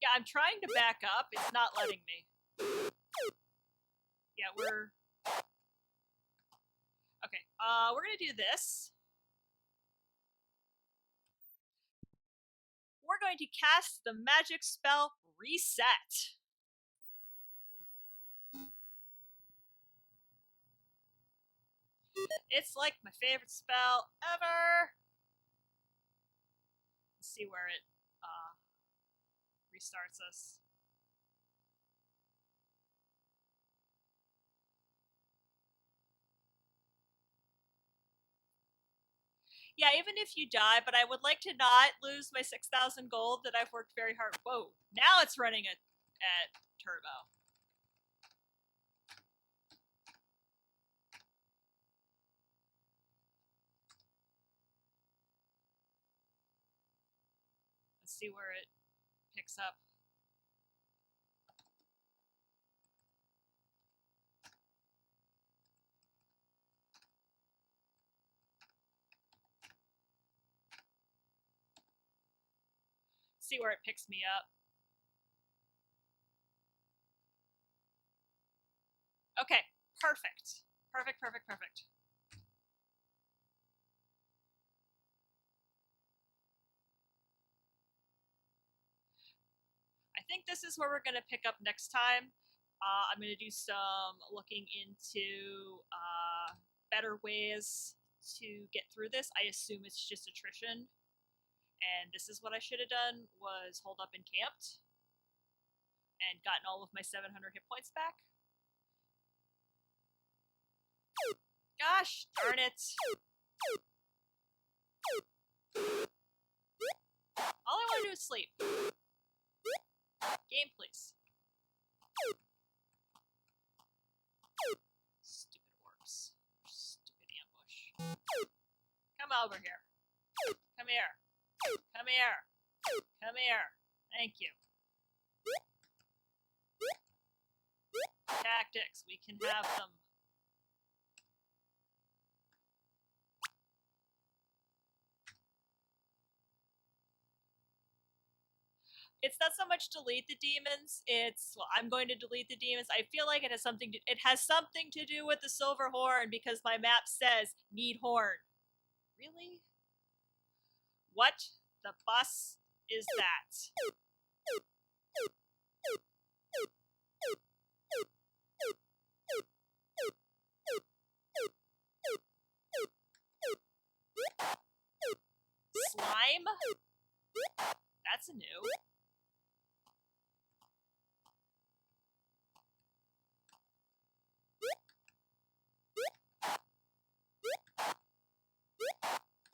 Yeah, I'm trying to back up. It's not letting me. Yeah, we're... Okay, we're gonna do this. We're going to cast the magic spell Reset. It's like my favorite spell ever. Let's see where it restarts us. Yeah, even if you die, but I would like to not lose my 6,000 gold that I've worked very hard. Whoa, now it's running at turbo. Let's see where it picks up. See where it picks me up. Okay, perfect. Perfect, perfect, perfect. I think this is where we're going to pick up next time. I'm going to do some looking into better ways to get through this. I assume it's just attrition. And this is what I should have done, was hold up and camped and gotten all of my 700 hit points back. Gosh darn it. All I want to do is sleep. Game, please. Stupid orcs. Stupid ambush. Come over here. Come here. Come here. Come here. Thank you. Tactics. We can have them. It's not so much delete the demons, it's, well, I'm going to delete the demons. I feel like it has something to do with the silver horn, because my map says need horn. Really? What the bus is that? Slime? That's a new.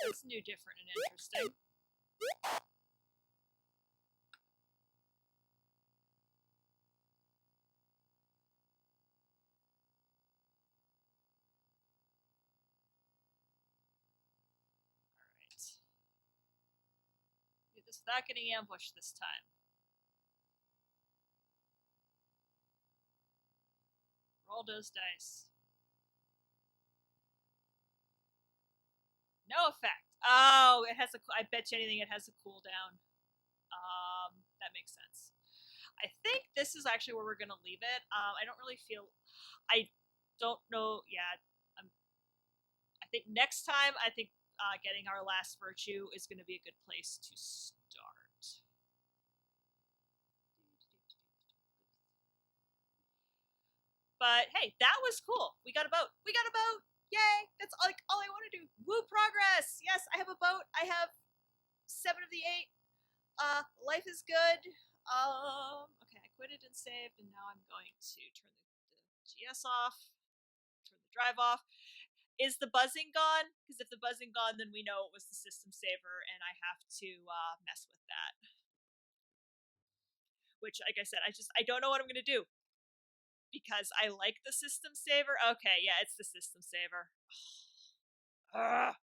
That's new, different, and interesting. Alright. Do this without getting ambushed this time. Roll those dice. No effect. Oh, it has a. I bet you anything it has a cooldown. That makes sense. I think this is actually where we're gonna leave it. I don't really feel. I don't know. Yeah, I think next time. I think getting our last virtue is going to be a good place to start. But hey, that was cool. We got a boat. We got a boat. Yay! That's like all I want to do. Woo, progress! Yes, I have a boat. I have 7 of the 8. Life is good. Okay, I quitted and saved, and now I'm going to turn the GS off, turn the drive off. Is the buzzing gone? Because if the buzzing gone, then we know it was the system saver, and I have to mess with that. Which, like I said, I don't know what I'm gonna do. Because I like the system saver. Okay, yeah, it's the system saver. I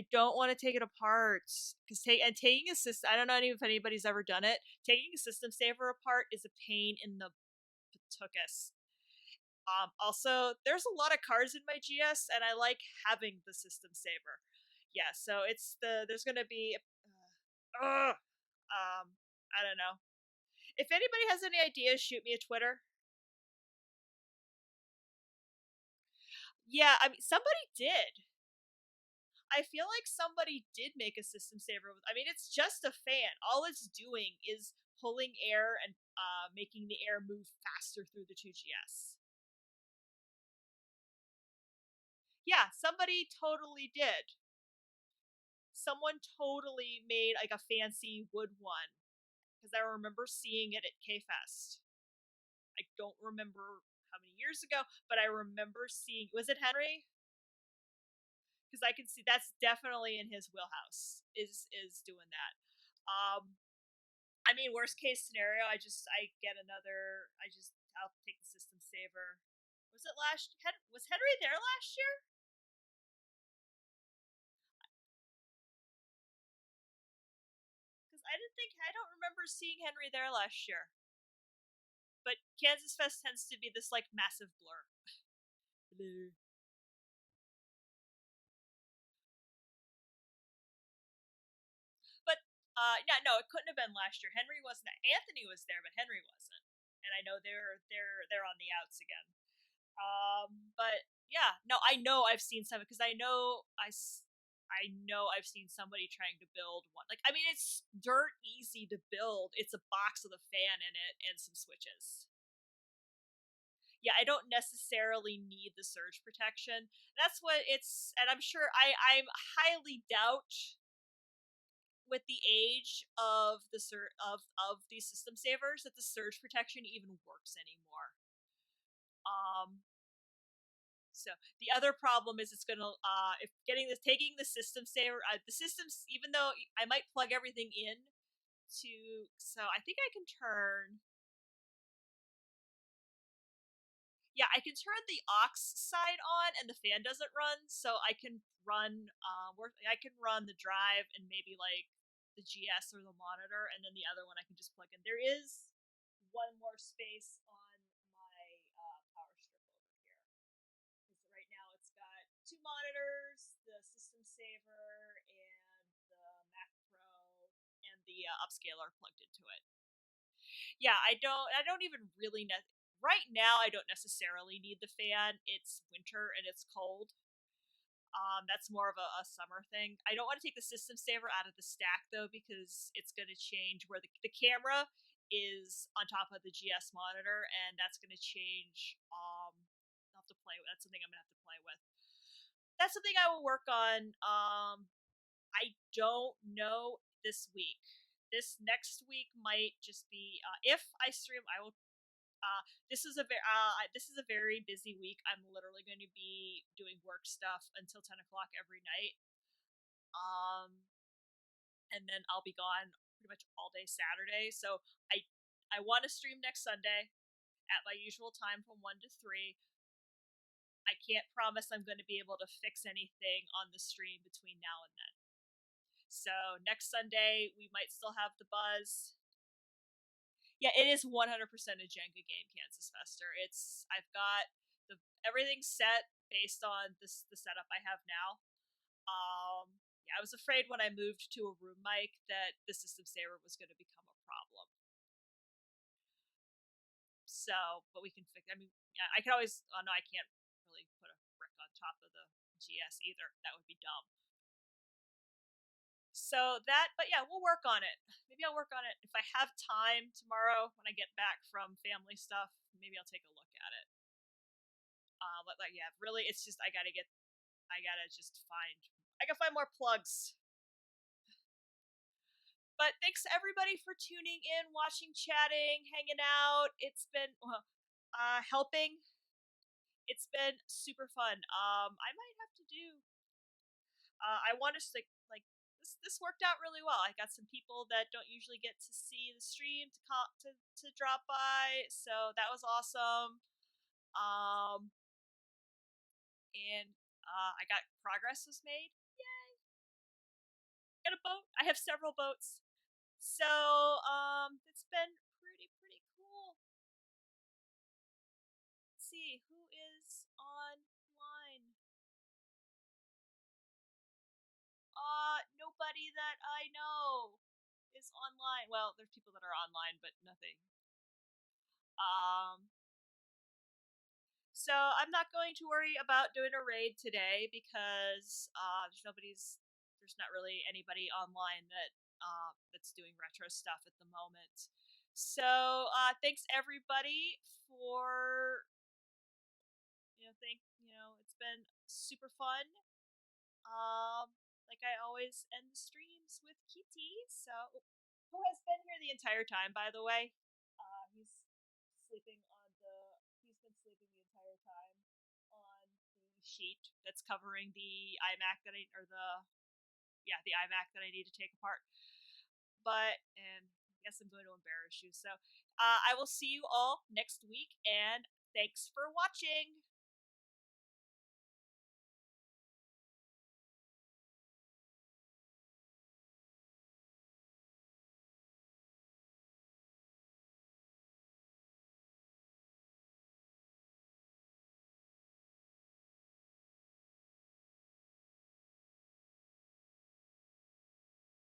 don't want to take it apart because taking a system. I don't know if anybody's ever done it. Taking a system saver apart is a pain in the patukas. Also, there's a lot of cards in my GS, and I like having the system saver. Yeah, so there's gonna be. I don't know. If anybody has any ideas, shoot me a Twitter. Yeah, I mean, somebody did. I feel like somebody did make a system saver. I mean, it's just a fan. All it's doing is pulling air and making the air move faster through the 2GS. Yeah, somebody totally did. Someone totally made like a fancy wood one because I remember seeing it at K Fest. I don't remember how many years ago, but I remember seeing. Was it Henry? Because I can see that's definitely in his wheelhouse. Is doing that. I mean, worst case scenario, I get another. I'll take the system saver. Was it last? Was Henry there last year? Because I don't remember seeing Henry there last year. But Kansas Fest tends to be this like massive blur. Blur. But yeah, no, it couldn't have been last year. Henry wasn't. Anthony was there, but Henry wasn't. And I know they're on the outs again. But yeah, no, I know I've seen some because I know I've seen somebody trying to build one. Like, I mean, it's dirt easy to build. It's a box with a fan in it and some switches. Yeah, I don't necessarily need the surge protection. That's what it's, and I'm sure I'm highly doubt with the age of of these system savers that the surge protection even works anymore. Um, So the other problem is it's gonna if getting this taking the system saver the systems even though I might plug everything in to so I think I can turn yeah I can turn the aux side on and the fan doesn't run so I can run I can run the drive and maybe like the GS or the monitor and then the other one I can just plug in. There is one more space on my power strip over here. Because right now it's got two monitors, the system saver, and the Mac Pro, and the upscaler plugged into it. Yeah, I don't even really right now. I don't necessarily need the fan. It's winter and it's cold. That's more of a summer thing. I don't want to take the system saver out of the stack though because it's going to change where the camera is on top of the GS monitor, and that's going to change. I'll have to play. That's something I'm going to have to play with. That's something I will work on. I don't know this week. This next week might just be if I stream. I will. This is a very busy week. I'm literally going to be doing work stuff until 10 o'clock every night. Um, and then I'll be gone pretty much all day Saturday. So I want to stream next Sunday at my usual time from 1 to 3. I can't promise I'm going to be able to fix anything on the stream between now and then. So next Sunday we might still have the buzz. Yeah, it is 100% a Jenga game, Kansas Fester. It's I've got everything set based on the setup I have now. Yeah, I was afraid when I moved to a room mic that the system saver was going to become a problem. So, but we can fix. I mean, yeah, I can always. Oh no, I can't really put a brick on top of the GS either. That would be dumb. So that, but yeah, we'll work on it. Maybe I'll work on it if I have time tomorrow when I get back from family stuff. Maybe I'll take a look at it. But like, yeah, really, it's just I gotta just find, I gotta find more plugs. But thanks everybody for tuning in, watching, chatting, hanging out. It's been helping. It's been super fun. I might have to do. I want to like this worked out really well. I got some people that don't usually get to see the stream to drop by, so that was awesome. Um, and I got progress was made. Yay! Got a boat. I have several boats. So it's been pretty cool. Let's see who is online. Nobody that I know is online. Well, there's people that are online, but nothing. Um, so I'm not going to worry about doing a raid today because there's not really anybody online that's doing retro stuff at the moment. So thanks everybody for it's been super fun. Like I always end the streams with Kitty, so who has been here the entire time, by the way. He's sleeping on the. He's been sleeping the entire time on the sheet that's covering the iMac that I or the yeah the iMac that I need to take apart. And I guess I'm going to embarrass you. So I will see you all next week, and thanks for watching.